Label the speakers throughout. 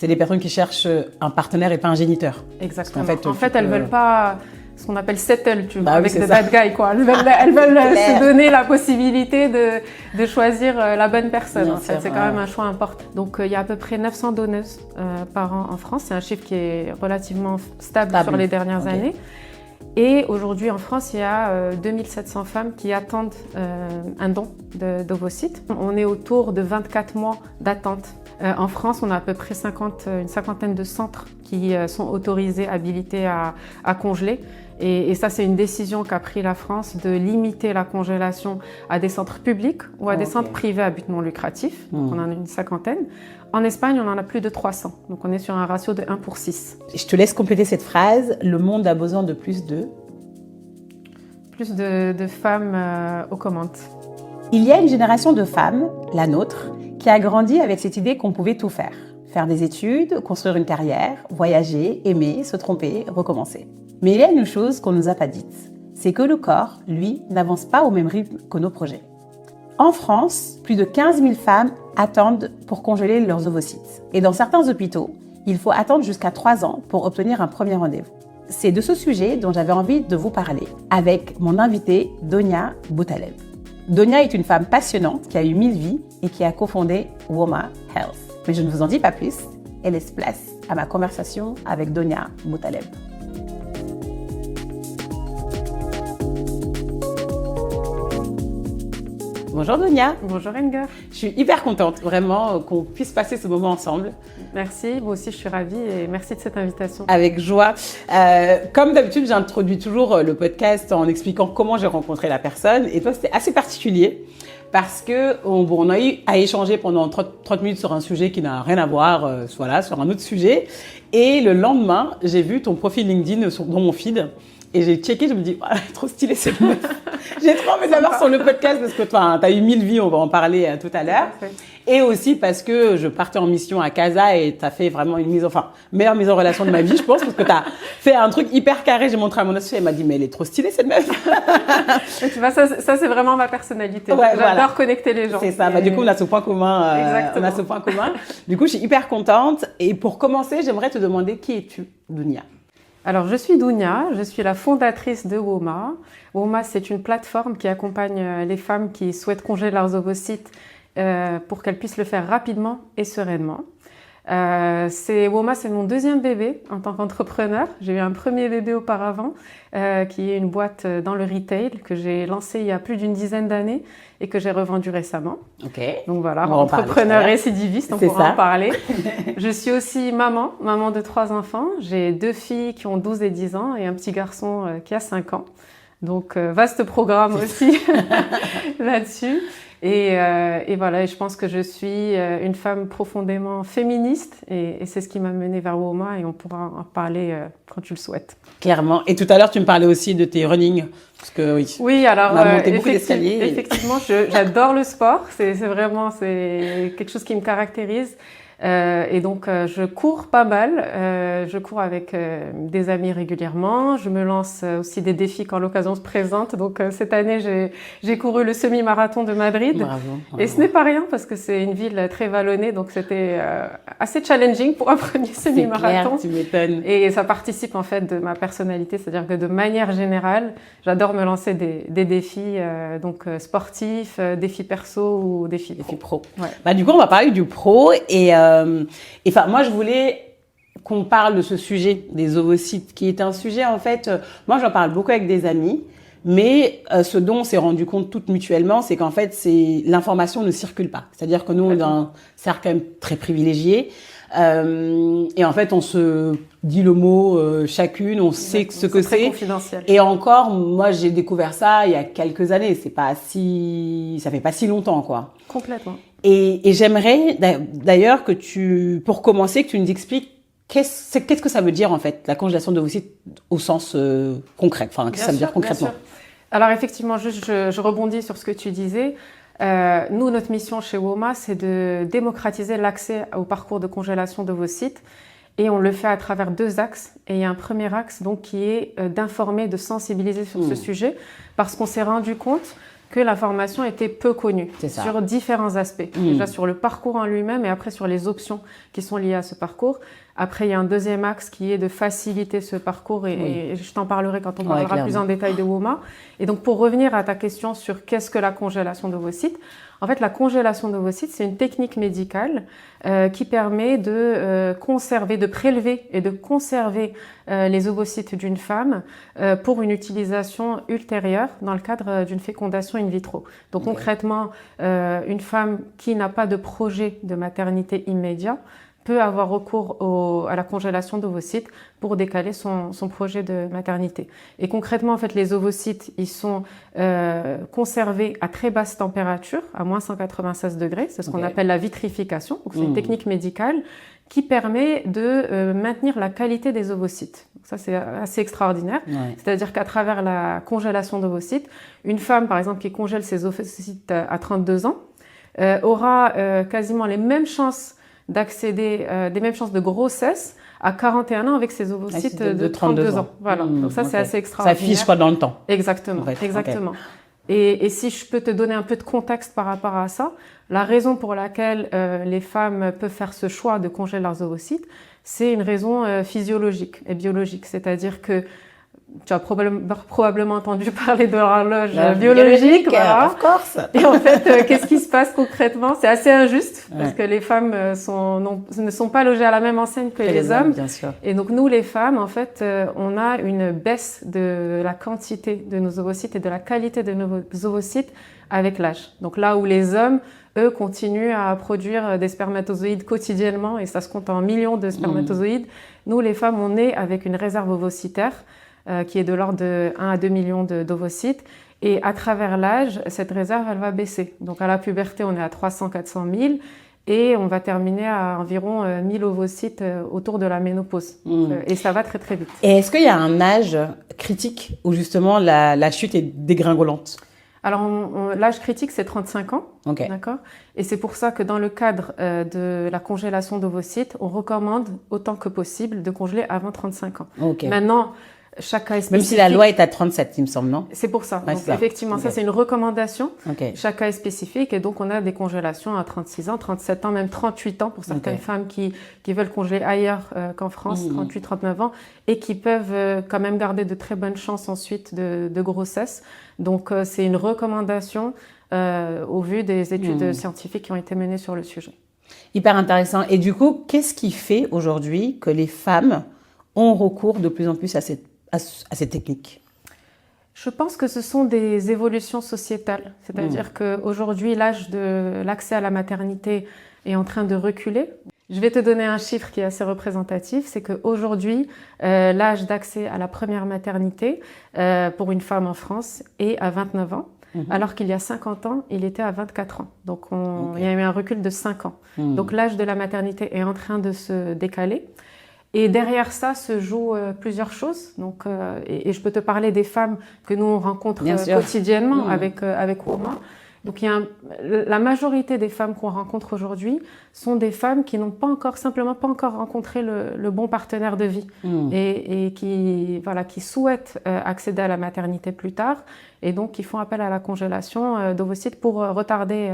Speaker 1: c'est des personnes qui cherchent un partenaire et pas un géniteur.
Speaker 2: Exactement. En fait, elles veulent pas ce qu'on appelle settle, tu vois,
Speaker 1: Bah oui,
Speaker 2: avec des bad guys, quoi. Elles veulent se donner la possibilité de choisir la bonne personne.
Speaker 1: Bien
Speaker 2: en fait,
Speaker 1: sûr,
Speaker 2: c'est quand même un choix important. Donc, il y a à peu près 900 donneuses par an en France. C'est un chiffre qui est relativement stable sur les dernières années. Et aujourd'hui, en France, il y a 2700 femmes qui attendent un don d'ovocytes. On est autour de 24 mois d'attente. En France, on a à peu près une cinquantaine de centres qui sont autorisés, habilités à congeler. Et ça, c'est une décision qu'a pris la France de limiter la congélation à des centres publics ou à des centres privés à but non lucratif. Donc, on en a une cinquantaine. En Espagne, on en a plus de 300. Donc, on est sur un ratio de 1/6.
Speaker 1: Je te laisse compléter cette phrase. Le monde a besoin de plus de
Speaker 2: femmes aux commandes.
Speaker 1: Il y a une génération de femmes, la nôtre, qui a grandi avec cette idée qu'on pouvait tout faire. Faire des études, construire une carrière, voyager, aimer, se tromper, recommencer. Mais il y a une chose qu'on ne nous a pas dite. C'est que le corps, lui, n'avance pas au même rythme que nos projets. En France, plus de 15 000 femmes attendent pour congeler leurs ovocytes. Et dans certains hôpitaux, il faut attendre jusqu'à 3 ans pour obtenir un premier rendez-vous. C'est de ce sujet dont j'avais envie de vous parler avec mon invitée Donia Boutaleb. Donia est une femme passionnante qui a eu 1000 vies et qui a cofondé Woma Health. Mais je ne vous en dis pas plus et laisse place à ma conversation avec Donia Boutaleb. Bonjour Donia.
Speaker 2: Bonjour Enger.
Speaker 1: Je suis hyper contente vraiment qu'on puisse passer ce moment ensemble.
Speaker 2: Merci, moi aussi je suis ravie et merci de cette invitation.
Speaker 1: Avec joie. Comme d'habitude, j'introduis toujours le podcast en expliquant comment j'ai rencontré la personne. Et toi, c'était assez particulier parce que on a eu à échanger pendant 30 minutes sur un sujet qui n'a rien à voir, sur un autre sujet. Et le lendemain, j'ai vu ton profil LinkedIn dans mon feed. Et j'ai checké, je me dis, oh, elle est trop stylée cette meuf. J'ai trop envie de l'avoir sur le podcast parce que toi, tu as eu 1000 vies, on va en parler tout à l'heure. Et aussi parce que je partais en mission à Casa et tu as fait vraiment meilleure mise en relation de ma vie, je pense, parce que tu as fait un truc hyper carré. J'ai montré à mon associé, elle m'a dit, mais elle est trop stylée cette meuf.
Speaker 2: Et tu vois, ça c'est vraiment ma personnalité.
Speaker 1: Ouais,
Speaker 2: j'adore connecter les gens.
Speaker 1: C'est ça, du coup, on a ce point commun.
Speaker 2: Exactement.
Speaker 1: On a ce point commun. Du coup, je suis hyper contente. Et pour commencer, j'aimerais te demander, qui es-tu, Donia ?
Speaker 2: Alors, je suis Donia, je suis la fondatrice de Woma. Woma, c'est une plateforme qui accompagne les femmes qui souhaitent congeler leurs ovocytes pour qu'elles puissent le faire rapidement et sereinement. Woma, c'est mon deuxième bébé en tant qu'entrepreneur. J'ai eu un premier bébé auparavant, qui est une boîte dans le retail que j'ai lancée il y a plus d'une dizaine d'années et que j'ai revendu récemment.
Speaker 1: Ok.
Speaker 2: Donc voilà, entrepreneur récidiviste, on pourra en parler. Je suis aussi maman de 3 enfants. J'ai 2 filles qui ont 12 et 10 ans et un petit garçon qui a 5 ans. Donc vaste programme aussi là-dessus. Et voilà, et je pense que je suis une femme profondément féministe et c'est ce qui m'a menée vers Woma et on pourra en parler quand tu le souhaites.
Speaker 1: Clairement. Et tout à l'heure, tu me parlais aussi de tes running. Parce que
Speaker 2: oui, alors
Speaker 1: on a monté beaucoup d'escaliers.
Speaker 2: Effectivement, j'adore le sport. C'est quelque chose qui me caractérise. Et donc, je cours pas mal. Je cours avec des amis régulièrement. Je me lance aussi des défis quand l'occasion se présente. Donc, cette année, j'ai couru le semi-marathon de Madrid.
Speaker 1: Bravo.
Speaker 2: Et ce n'est pas rien parce que c'est une ville très vallonnée. Donc, c'était assez challenging pour un premier semi-marathon.
Speaker 1: C'est clair, tu m'étonnes.
Speaker 2: Et ça participe en fait de ma personnalité. C'est-à-dire que de manière générale, j'adore me lancer des défis sportifs, défis perso ou défis
Speaker 1: pro.
Speaker 2: Ouais.
Speaker 1: Du coup, on va parler du pro moi, je voulais qu'on parle de ce sujet des ovocytes, qui est un sujet, en fait, moi, j'en parle beaucoup avec des amis, mais ce dont on s'est rendu compte toutes mutuellement, c'est qu'en fait, l'information ne circule pas. C'est-à-dire que nous, on est dans un cercle quand même très privilégié. Et en fait, on se dit le mot chacune, on sait ce que c'est.
Speaker 2: Confidentiel.
Speaker 1: Et encore, moi, j'ai découvert ça il y a quelques années. Ça fait pas si longtemps, quoi.
Speaker 2: Complètement.
Speaker 1: Et j'aimerais d'ailleurs pour commencer, que tu nous expliques qu'est-ce que ça veut dire en fait la congélation d'ovocytes au sens concret. Enfin, qu'est-ce que ça veut dire concrètement?
Speaker 2: Alors effectivement, je rebondis sur ce que tu disais. Nous, notre mission chez Woma, c'est de démocratiser l'accès au parcours de congélation d'ovocytes. Et on le fait à travers 2 axes. Et il y a un premier axe donc, qui est d'informer, de sensibiliser sur ce sujet, parce qu'on s'est rendu compte que la formation était peu connue sur différents aspects. Déjà sur le parcours en lui-même et après sur les options qui sont liées à ce parcours. Après, il y a un deuxième axe qui est de faciliter ce parcours et je t'en parlerai quand on parlera plus en détail de WOMA. Et donc, pour revenir à ta question sur qu'est-ce que la congélation d'ovocytes, en fait, la congélation d'ovocytes, c'est une technique médicale qui permet de conserver, de prélever et de conserver les ovocytes d'une femme pour une utilisation ultérieure dans le cadre d'une fécondation in vitro. Donc, concrètement, une femme qui n'a pas de projet de maternité immédiat peut avoir recours à la congélation d'ovocytes pour décaler son projet de maternité. Et concrètement, en fait, les ovocytes, ils sont conservés à très basse température, à moins 196 degrés. C'est ce qu'on appelle la vitrification. Donc, c'est une technique médicale qui permet de maintenir la qualité des ovocytes. Donc, ça, c'est assez extraordinaire. C'est-à-dire qu'à travers la congélation d'ovocytes, une femme, par exemple, qui congèle ses ovocytes à 32 ans, aura quasiment les mêmes chances d'accéder, des mêmes chances de grossesse à 41 ans avec ses ovocytes de 32 ans. Voilà. Donc ça, c'est assez extraordinaire.
Speaker 1: Ça fiche quoi dans le temps.
Speaker 2: Exactement. En fait. Exactement. Et si je peux te donner un peu de contexte par rapport à ça, la raison pour laquelle les femmes peuvent faire ce choix de congeler leurs ovocytes, c'est une raison physiologique et biologique. C'est-à-dire que tu as probablement entendu parler de l'horloge biologique. Voilà.
Speaker 1: Of course.
Speaker 2: Et en fait, qu'est-ce qui se passe concrètement? C'est assez injuste parce que les femmes ne sont pas logées à la même enseigne que les hommes.
Speaker 1: Bien sûr.
Speaker 2: Et donc, nous, les femmes, en fait, on a une baisse de la quantité de nos ovocytes et de la qualité de nos ovocytes avec l'âge. Donc là où les hommes, eux, continuent à produire des spermatozoïdes quotidiennement et ça se compte en millions de spermatozoïdes, nous, les femmes, on est avec une réserve ovocytaire qui est de l'ordre de 1 à 2 millions d'ovocytes. Et à travers l'âge, cette réserve, elle va baisser. Donc à la puberté, on est à 300-400 000 et on va terminer à environ 1000 ovocytes autour de la ménopause. Et ça va très très vite.
Speaker 1: Et est-ce qu'il y a un âge critique où justement la chute est dégringolante?
Speaker 2: Alors l'âge critique, c'est 35 ans. D'accord. Et c'est pour ça que dans le cadre de la congélation d'ovocytes, on recommande autant que possible de congeler avant 35 ans. Maintenant, chaque cas est spécifique.
Speaker 1: Même si la loi est à 37, il me semble, non?
Speaker 2: C'est pour ça. Donc, effectivement, ça, c'est une recommandation. Chaque cas est spécifique et donc on a des congélations à 36 ans, 37 ans, même 38 ans pour certaines femmes qui veulent congeler ailleurs qu'en France, 38, 39 ans, et qui peuvent quand même garder de très bonnes chances ensuite de grossesse. Donc, c'est une recommandation au vu des études scientifiques qui ont été menées sur le sujet.
Speaker 1: Hyper intéressant. Et du coup, qu'est-ce qui fait aujourd'hui que les femmes ont recours de plus en plus à cette technique?
Speaker 2: Je pense que ce sont des évolutions sociétales. C'est-à-dire qu'aujourd'hui, l'âge de l'accès à la maternité est en train de reculer. Je vais te donner un chiffre qui est assez représentatif. C'est qu'aujourd'hui, l'âge d'accès à la première maternité pour une femme en France est à 29 ans. Alors qu'il y a 50 ans, il était à 24 ans. Donc, il y a eu un recul de 5 ans. Donc, l'âge de la maternité est en train de se décaler. Et derrière ça se jouent plusieurs choses. Donc, et je peux te parler des femmes que nous on rencontre quotidiennement avec WOMA. Donc, la majorité des femmes qu'on rencontre aujourd'hui sont des femmes qui n'ont simplement pas encore rencontré le bon partenaire de vie et qui souhaitent accéder à la maternité plus tard et donc qui font appel à la congélation d'ovocytes pour retarder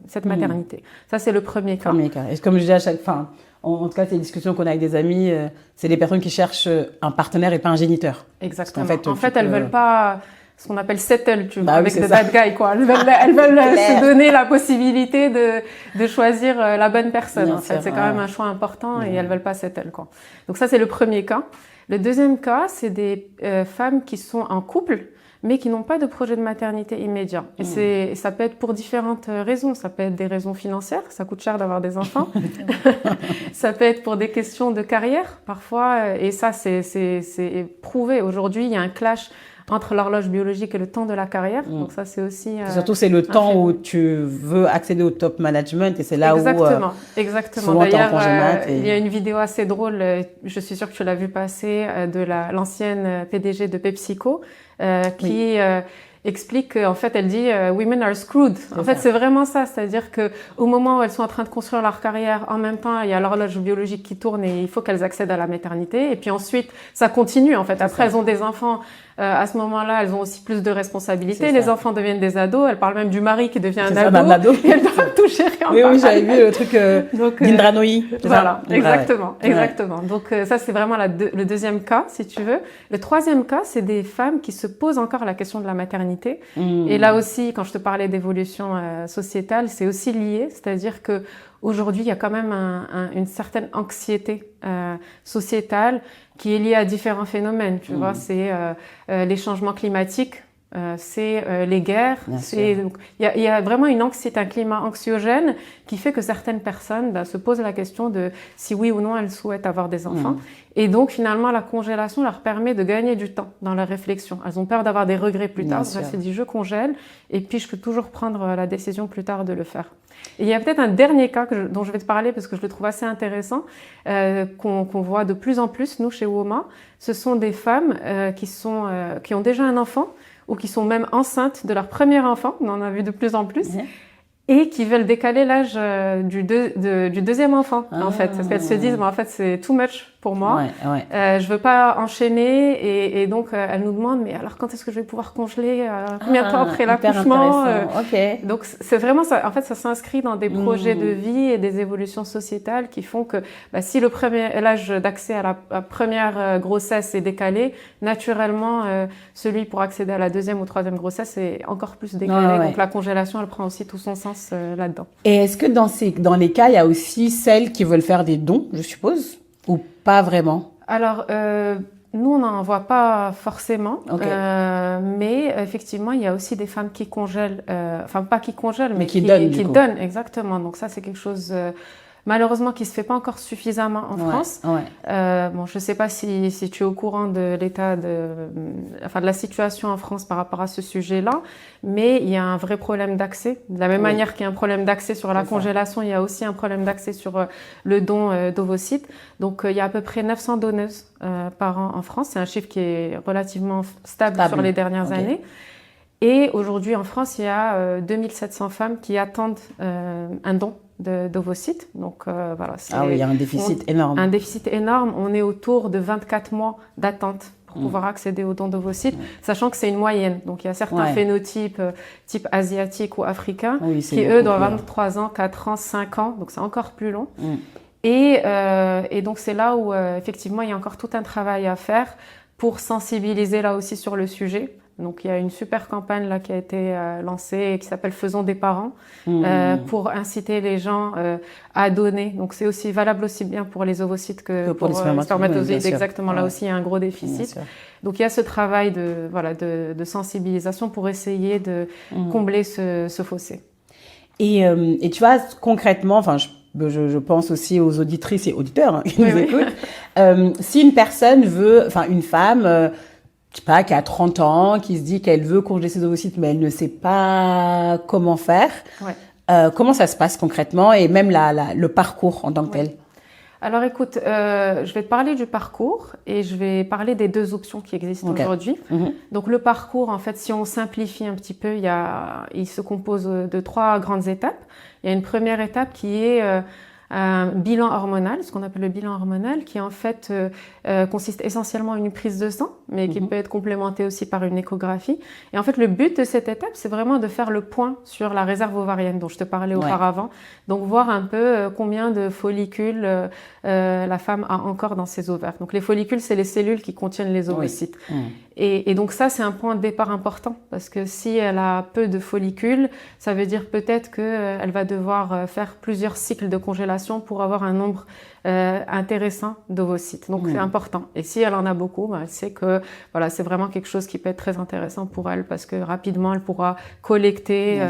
Speaker 2: cette maternité. Ça, c'est le premier cas.
Speaker 1: Et comme je dis à chaque fin, en tout cas, c'est une discussion qu'on a avec des amis, c'est des personnes qui cherchent un partenaire et pas un géniteur.
Speaker 2: Exactement. En fait, elles veulent pas ce qu'on appelle settle, tu vois, avec the bad guy, quoi. Elles veulent se donner la possibilité de choisir la bonne personne. En fait, c'est quand même un choix important et elles veulent pas settle, quoi. Donc ça, c'est le premier cas. Le deuxième cas, c'est des femmes qui sont en couple, mais qui n'ont pas de projet de maternité immédiat. Et ça peut être pour différentes raisons. Ça peut être des raisons financières, ça coûte cher d'avoir des enfants. Ça peut être pour des questions de carrière, parfois. Et ça, c'est prouvé. Aujourd'hui, il y a un clash entre l'horloge biologique et le temps de la carrière. Donc ça, c'est aussi...
Speaker 1: surtout, c'est le temps où tu veux accéder au top management et c'est là
Speaker 2: Exactement. D'ailleurs, il y a une vidéo assez drôle, je suis sûre que tu l'as vu passer, de l'ancienne PDG de PepsiCo, qui explique qu'en fait, elle dit women are screwed. En fait, c'est vraiment ça. C'est-à-dire qu'au moment où elles sont en train de construire leur carrière, en même temps, il y a l'horloge biologique qui tourne et il faut qu'elles accèdent à la maternité. Et puis ensuite, ça continue, en fait. Après, elles ont des enfants. À ce moment-là, elles ont aussi plus de responsabilités. Les enfants deviennent des ados. Elle parle même du mari qui devient un ado. Et elles doivent tout gérer en
Speaker 1: Oui, j'avais vu le truc d'Indra Nooyi.
Speaker 2: Voilà, exactement. Donc ça, c'est vraiment le deuxième cas, si tu veux. Le troisième cas, c'est des femmes qui se posent encore la question de la maternité. Et là aussi, quand je te parlais d'évolution sociétale, c'est aussi lié. C'est-à-dire que aujourd'hui, il y a quand même une certaine anxiété sociétale qui est liée à différents phénomènes. Tu vois, c'est les changements climatiques, c'est les guerres. Il y a vraiment une anxiété, un climat anxiogène qui fait que certaines personnes se posent la question de si oui ou non elles souhaitent avoir des enfants. Et donc finalement, la congélation leur permet de gagner du temps dans leur réflexion. Elles ont peur d'avoir des regrets plus tard. Donc elles se disent je congèle et puis je peux toujours prendre la décision plus tard de le faire. Et il y a peut-être un dernier cas dont je vais te parler parce que je le trouve assez intéressant, qu'on voit de plus en plus, nous, chez WOMA. Ce sont des femmes qui ont déjà un enfant ou qui sont même enceintes de leur premier enfant, on en a vu de plus en plus, et qui veulent décaler l'âge du deuxième enfant, en fait. Parce qu'elles se disent, en fait, c'est too much pour moi. Je veux pas enchaîner et donc elles nous demandent mais alors quand est-ce que je vais pouvoir congeler combien de temps après l'accouchement Donc c'est vraiment ça. En fait, ça s'inscrit dans des projets de vie et des évolutions sociétales qui font que si l'âge d'accès à la première grossesse est décalé, naturellement celui pour accéder à la deuxième ou troisième grossesse est encore plus décalé. Donc la congélation, elle prend aussi tout son sens là-dedans.
Speaker 1: Et est-ce que dans les cas, il y a aussi celles qui veulent faire des dons, je suppose, ou pas vraiment?
Speaker 2: Alors, nous, on n'en voit pas forcément, mais effectivement, il y a aussi des femmes qui congèlent, enfin pas qui congèlent, mais qui donnent, exactement. Donc ça, c'est quelque chose malheureusement qui se fait pas encore suffisamment en France. Bon, je sais pas si tu es au courant de l'état de la situation en France par rapport à ce sujet-là, mais il y a un vrai problème d'accès. De la même manière qu'il y a un problème d'accès sur la congélation, il y a aussi un problème d'accès sur le don d'ovocytes. Donc il y a à peu près 900 donneuses par an en France. C'est un chiffre qui est relativement stable. Sur les dernières années. Et aujourd'hui en France, il y a 2700 femmes qui attendent un don d'ovocytes. Donc voilà,
Speaker 1: il y a un déficit énorme.
Speaker 2: Un déficit énorme. On est autour de 24 mois d'attente pour pouvoir accéder aux dons d'ovocytes, sachant que c'est une moyenne. Donc il y a certains phénotypes type asiatique ou africain qui eux doivent avoir 3 ans, 4 ans, 5 ans. Donc c'est encore plus long. Et donc c'est là où effectivement il y a encore tout un travail à faire pour sensibiliser là aussi sur le sujet. Donc il y a une super campagne là qui a été lancée qui s'appelle Faisons des parents pour inciter les gens à donner. Donc c'est aussi valable aussi bien pour les ovocytes que pour les spermatozoïdes. Exactement, là aussi il y a un gros déficit. Donc il y a ce travail de sensibilisation pour essayer de combler ce fossé.
Speaker 1: Et tu vois concrètement, enfin je pense aussi aux auditrices et auditeurs qui nous écoutent. Si une personne veut, enfin une femme je sais pas, qui a 30 ans, qui se dit qu'elle veut congeler ses ovocytes, mais elle ne sait pas comment faire. Comment ça se passe concrètement et même le parcours en tant que tel?
Speaker 2: Alors écoute, je vais te parler du parcours et je vais parler des deux options qui existent aujourd'hui. Donc le parcours, en fait, si on simplifie un petit peu, il se compose de 3 grandes étapes. Il y a une première étape qui est un bilan hormonal, ce qu'on appelle le bilan hormonal, qui en fait consiste essentiellement en une prise de sang, mais qui peut être complémentée aussi par une échographie. Et en fait, le but de cette étape, c'est vraiment de faire le point sur la réserve ovarienne dont je te parlais auparavant. Donc, voir un peu combien de follicules la femme a encore dans ses ovaires. Donc, les follicules, c'est les cellules qui contiennent les ovocytes. Et donc ça, c'est un point de départ important parce que si elle a peu de follicules, ça veut dire peut-être qu'elle va devoir faire plusieurs cycles de congélation pour avoir un nombre intéressant d'ovocytes. Donc c'est important. Et si elle en a beaucoup, elle sait que voilà, c'est vraiment quelque chose qui peut être très intéressant pour elle parce que rapidement, elle pourra collecter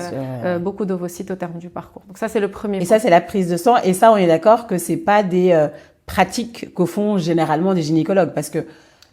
Speaker 2: beaucoup d'ovocytes au terme du parcours. Donc ça, c'est le premier point.
Speaker 1: Et ça, c'est la prise de sang. Et ça, on est d'accord que c'est pas des pratiques qu'au font généralement des gynécologues parce que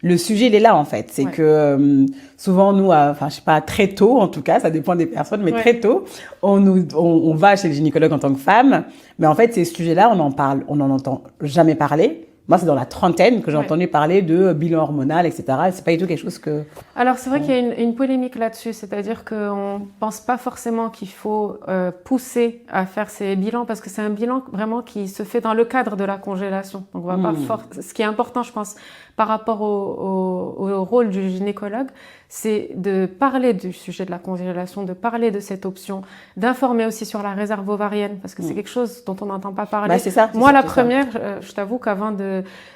Speaker 1: le sujet, il est là, en fait. C'est que souvent, nous, je sais pas, très tôt, en tout cas, ça dépend des personnes, mais très tôt, on va chez le gynécologue en tant que femme. Mais en fait, ces sujets-là, on n'en entend jamais parler. Moi, c'est dans la trentaine que j'ai entendu parler de bilan hormonal, etc. Et c'est pas du tout quelque chose que...
Speaker 2: Alors, c'est vrai qu'il y a une polémique là-dessus. C'est-à-dire qu'on pense pas forcément qu'il faut pousser à faire ces bilans parce que c'est un bilan vraiment qui se fait dans le cadre de la congélation. Donc, on va pas ce qui est important, je pense, par rapport au rôle du gynécologue, c'est de parler du sujet de la congélation, de parler de cette option, d'informer aussi sur la réserve ovarienne, parce que c'est quelque chose dont on n'entend pas parler.
Speaker 1: Bah, c'est ça,
Speaker 2: moi, la première, je t'avoue qu'avant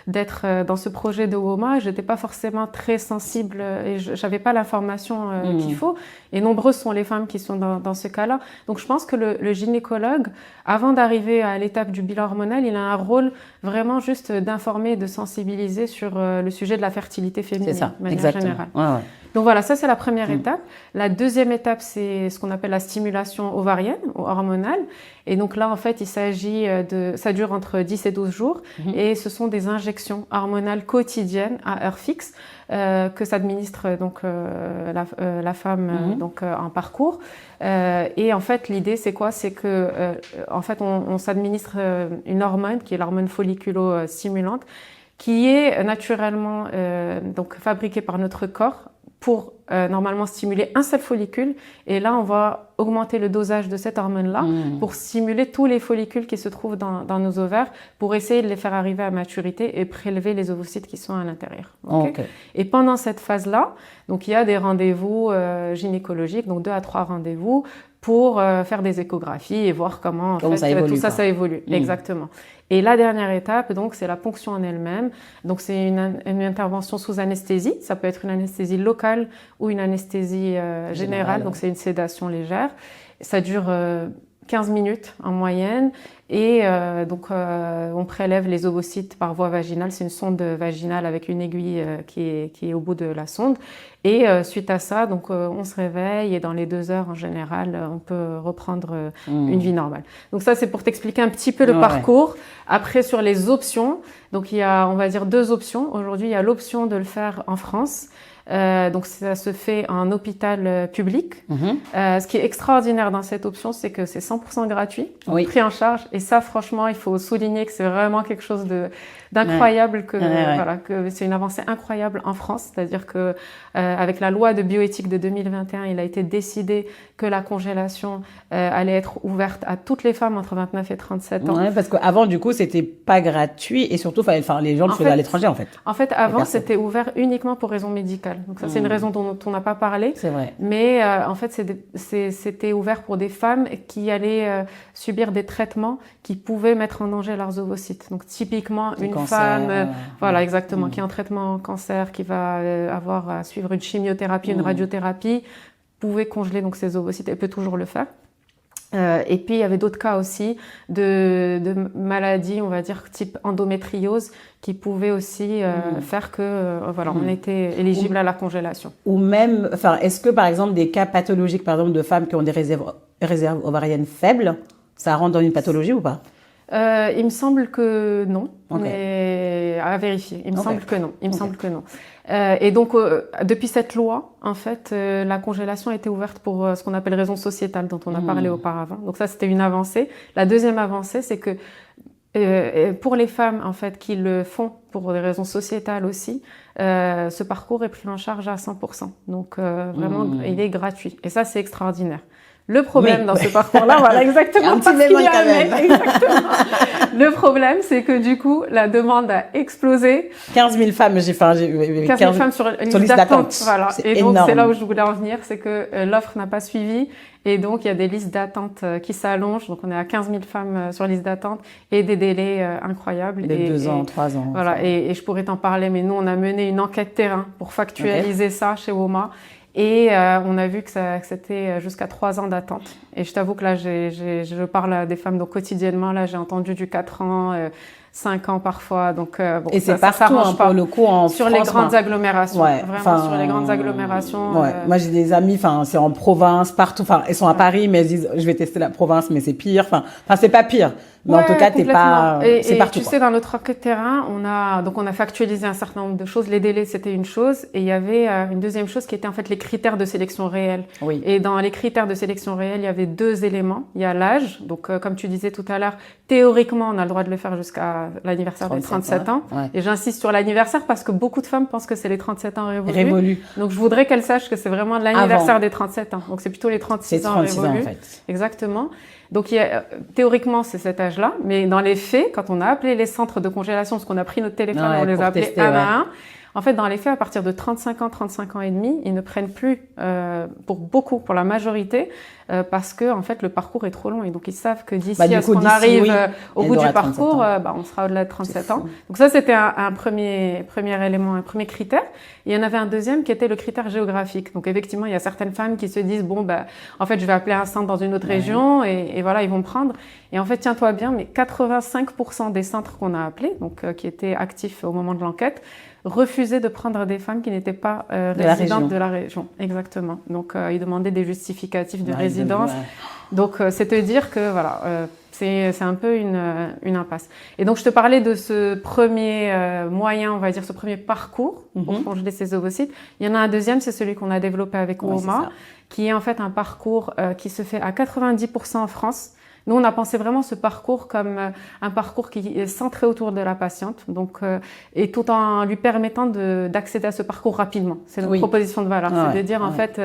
Speaker 2: d'être dans ce projet de WOMA, j'étais pas forcément très sensible et j'avais pas l'information qu'il faut. Et nombreuses sont les femmes qui sont dans ce cas-là. Donc, je pense que le gynécologue, avant d'arriver à l'étape du bilan hormonal, il a un rôle vraiment juste d'informer, de sensibiliser sur le sujet de la fertilité féminine, de manière générale.
Speaker 1: Ouais.
Speaker 2: Donc voilà, ça c'est la première étape. La deuxième étape, c'est ce qu'on appelle la stimulation ovarienne ou hormonale. Et donc là, en fait, il s'agit ça dure entre 10 et 12 jours. Et ce sont des injections hormonales quotidiennes à heure fixe que s'administre donc la femme donc en parcours. Et en fait, l'idée c'est quoi? C'est que en fait, on s'administre une hormone qui est l'hormone folliculo-stimulante, qui est naturellement donc fabriquée par notre corps pour normalement stimuler un seul follicule. Et là, on va augmenter le dosage de cette hormone-là pour stimuler tous les follicules qui se trouvent dans nos ovaires pour essayer de les faire arriver à maturité et prélever les ovocytes qui sont à l'intérieur. Okay. Et pendant cette phase-là, donc il y a des rendez-vous gynécologiques, donc 2 à 3 rendez-vous pour faire des échographies et voir comment
Speaker 1: fait, ça évolue,
Speaker 2: tout ça évolue. Exactement. Et la dernière étape, donc, c'est la ponction en elle-même. Donc, c'est une intervention sous anesthésie. Ça peut être une anesthésie locale ou une anesthésie générale. Donc, c'est une sédation légère. Ça dure 15 minutes en moyenne. Et donc, on prélève les ovocytes par voie vaginale. C'est une sonde vaginale avec une aiguille qui est au bout de la sonde. Et suite à ça, donc, on se réveille et dans les 2 heures en général, on peut reprendre une vie normale. Donc ça, c'est pour t'expliquer un petit peu le parcours. Après, sur les options, donc il y a, on va dire, 2 options. Aujourd'hui, il y a l'option de le faire en France. Donc ça se fait en hôpital public. Ce qui est extraordinaire dans cette option, c'est que c'est 100% gratuit, pris en charge. Et ça, franchement, il faut souligner que c'est vraiment quelque chose d'incroyable, voilà, que c'est une avancée incroyable en France. C'est-à-dire que avec la loi de bioéthique de 2021, il a été décidé que la congélation allait être ouverte à toutes les femmes entre 29 et 37 ans.
Speaker 1: Ouais, parce qu'avant, du coup, c'était pas gratuit et surtout, les gens le faisaient à l'étranger, en fait.
Speaker 2: En fait, avant, c'était ouvert uniquement pour raison médicale. Donc ça, c'est une raison dont on n'a pas parlé.
Speaker 1: C'est vrai.
Speaker 2: Mais en fait, c'était ouvert pour des femmes qui allaient subir des traitements qui pouvaient mettre en danger leurs ovocytes. Donc typiquement, une femme, voilà, exactement, qui est en traitement cancer, qui va avoir à suivre une chimiothérapie, une radiothérapie, pouvait congeler donc ses ovocytes et peut toujours le faire. Et puis, il y avait d'autres cas aussi de maladies, on va dire, type endométriose, qui pouvaient aussi faire que, voilà, on était éligible à la congélation.
Speaker 1: Ou même, est-ce que, par exemple, des cas pathologiques, par exemple, de femmes qui ont des réserves ovariennes faibles, ça rentre dans une pathologie ou pas?
Speaker 2: Il me semble que non, mais à vérifier. Il me semble que non. Il me semble que non. Et donc, depuis cette loi, en fait, la congélation a été ouverte pour ce qu'on appelle raison sociétale, dont on a parlé auparavant. Donc ça, c'était une avancée. La deuxième avancée, c'est que pour les femmes, en fait, qui le font pour des raisons sociétales aussi, ce parcours est pris en charge à 100%. Donc, vraiment, il est gratuit. Et ça, c'est extraordinaire. Le problème dans ce parcours-là, voilà, exactement.
Speaker 1: Un petit bémol quand même.
Speaker 2: Exactement. Le problème, c'est que du coup, la demande a explosé.
Speaker 1: 15 000 femmes,
Speaker 2: 15 000 femmes sur liste d'attente. Voilà. Et donc, c'est là où je voulais en venir, c'est que l'offre n'a pas suivi. Et donc, il y a des listes d'attente qui s'allongent. Donc, on est à 15 000 femmes sur liste d'attente et des délais incroyables.
Speaker 1: De 2 ans, 3 ans.
Speaker 2: Voilà. Et je pourrais t'en parler, mais nous, on a mené une enquête terrain pour factualiser ça chez WOMA. Et on a vu que c'était jusqu'à 3 ans d'attente. Et je t'avoue que là, je parle à des femmes donc quotidiennement. Là, j'ai entendu du 4 ans, 5 ans parfois. Donc, bon,
Speaker 1: et c'est partout, pour le coup, en
Speaker 2: sur
Speaker 1: France,
Speaker 2: les grandes agglomérations. Vraiment, sur les grandes agglomérations.
Speaker 1: Moi, j'ai des amis, c'est en province, partout. Elles sont à Paris, mais elles disent, je vais tester la province, mais c'est pire. C'est pas pire. Mais en tout cas, c'est partout.
Speaker 2: Tu sais, dans notre enquête terrain, on a factualisé un certain nombre de choses. Les délais, c'était une chose. Et il y avait une deuxième chose qui était en fait les critères de sélection réels.
Speaker 1: Oui.
Speaker 2: Et dans les critères de sélection réels, il y avait 2 éléments. Il y a l'âge. Donc, comme tu disais tout à l'heure, théoriquement, on a le droit de le faire jusqu'à l'anniversaire des 37 ans.
Speaker 1: Ouais.
Speaker 2: Et j'insiste sur l'anniversaire parce que beaucoup de femmes pensent que c'est les 37 ans révolus. Donc, je voudrais qu'elles sachent que c'est vraiment l'anniversaire des 37 ans. Donc, c'est plutôt les 36 ans révolus.
Speaker 1: En fait.
Speaker 2: Exactement. Donc, théoriquement, c'est cet âge-là. Mais dans les faits, quand on a appelé les centres de congélation, parce qu'on a pris notre téléphone et on les a appelés un à un, en fait, dans les faits, à partir de 35 ans et demi, ils ne prennent plus, pour la majorité, parce que, en fait, le parcours est trop long. Et donc, ils savent que d'ici à ce qu'on arrive au bout du parcours, on sera au-delà de 37 ans. Donc ça, c'était un premier élément, un premier critère. Et il y en avait un deuxième qui était le critère géographique. Donc, effectivement, il y a certaines femmes qui se disent, en fait, je vais appeler un centre dans une autre région et voilà, ils vont me prendre. Et en fait, tiens-toi bien, mais 85% des centres qu'on a appelés, donc, qui étaient actifs au moment de l'enquête, refusaient de prendre des femmes qui n'étaient pas résidentes de la région. Exactement. Donc, ils demandaient des justificatifs de résidence. Donc, c'est te dire que, voilà, c'est un peu une impasse. Et donc, je te parlais de ce premier moyen, on va dire, ce premier parcours pour congeler ces ovocytes. Il y en a un deuxième, c'est celui qu'on a développé avec Woma, qui est en fait un parcours qui se fait à 90% en France. Nous, on a pensé vraiment ce parcours comme un parcours qui est centré autour de la patiente, donc et tout en lui permettant d'accéder à ce parcours rapidement. C'est notre proposition de valeur, c'est de dire en fait,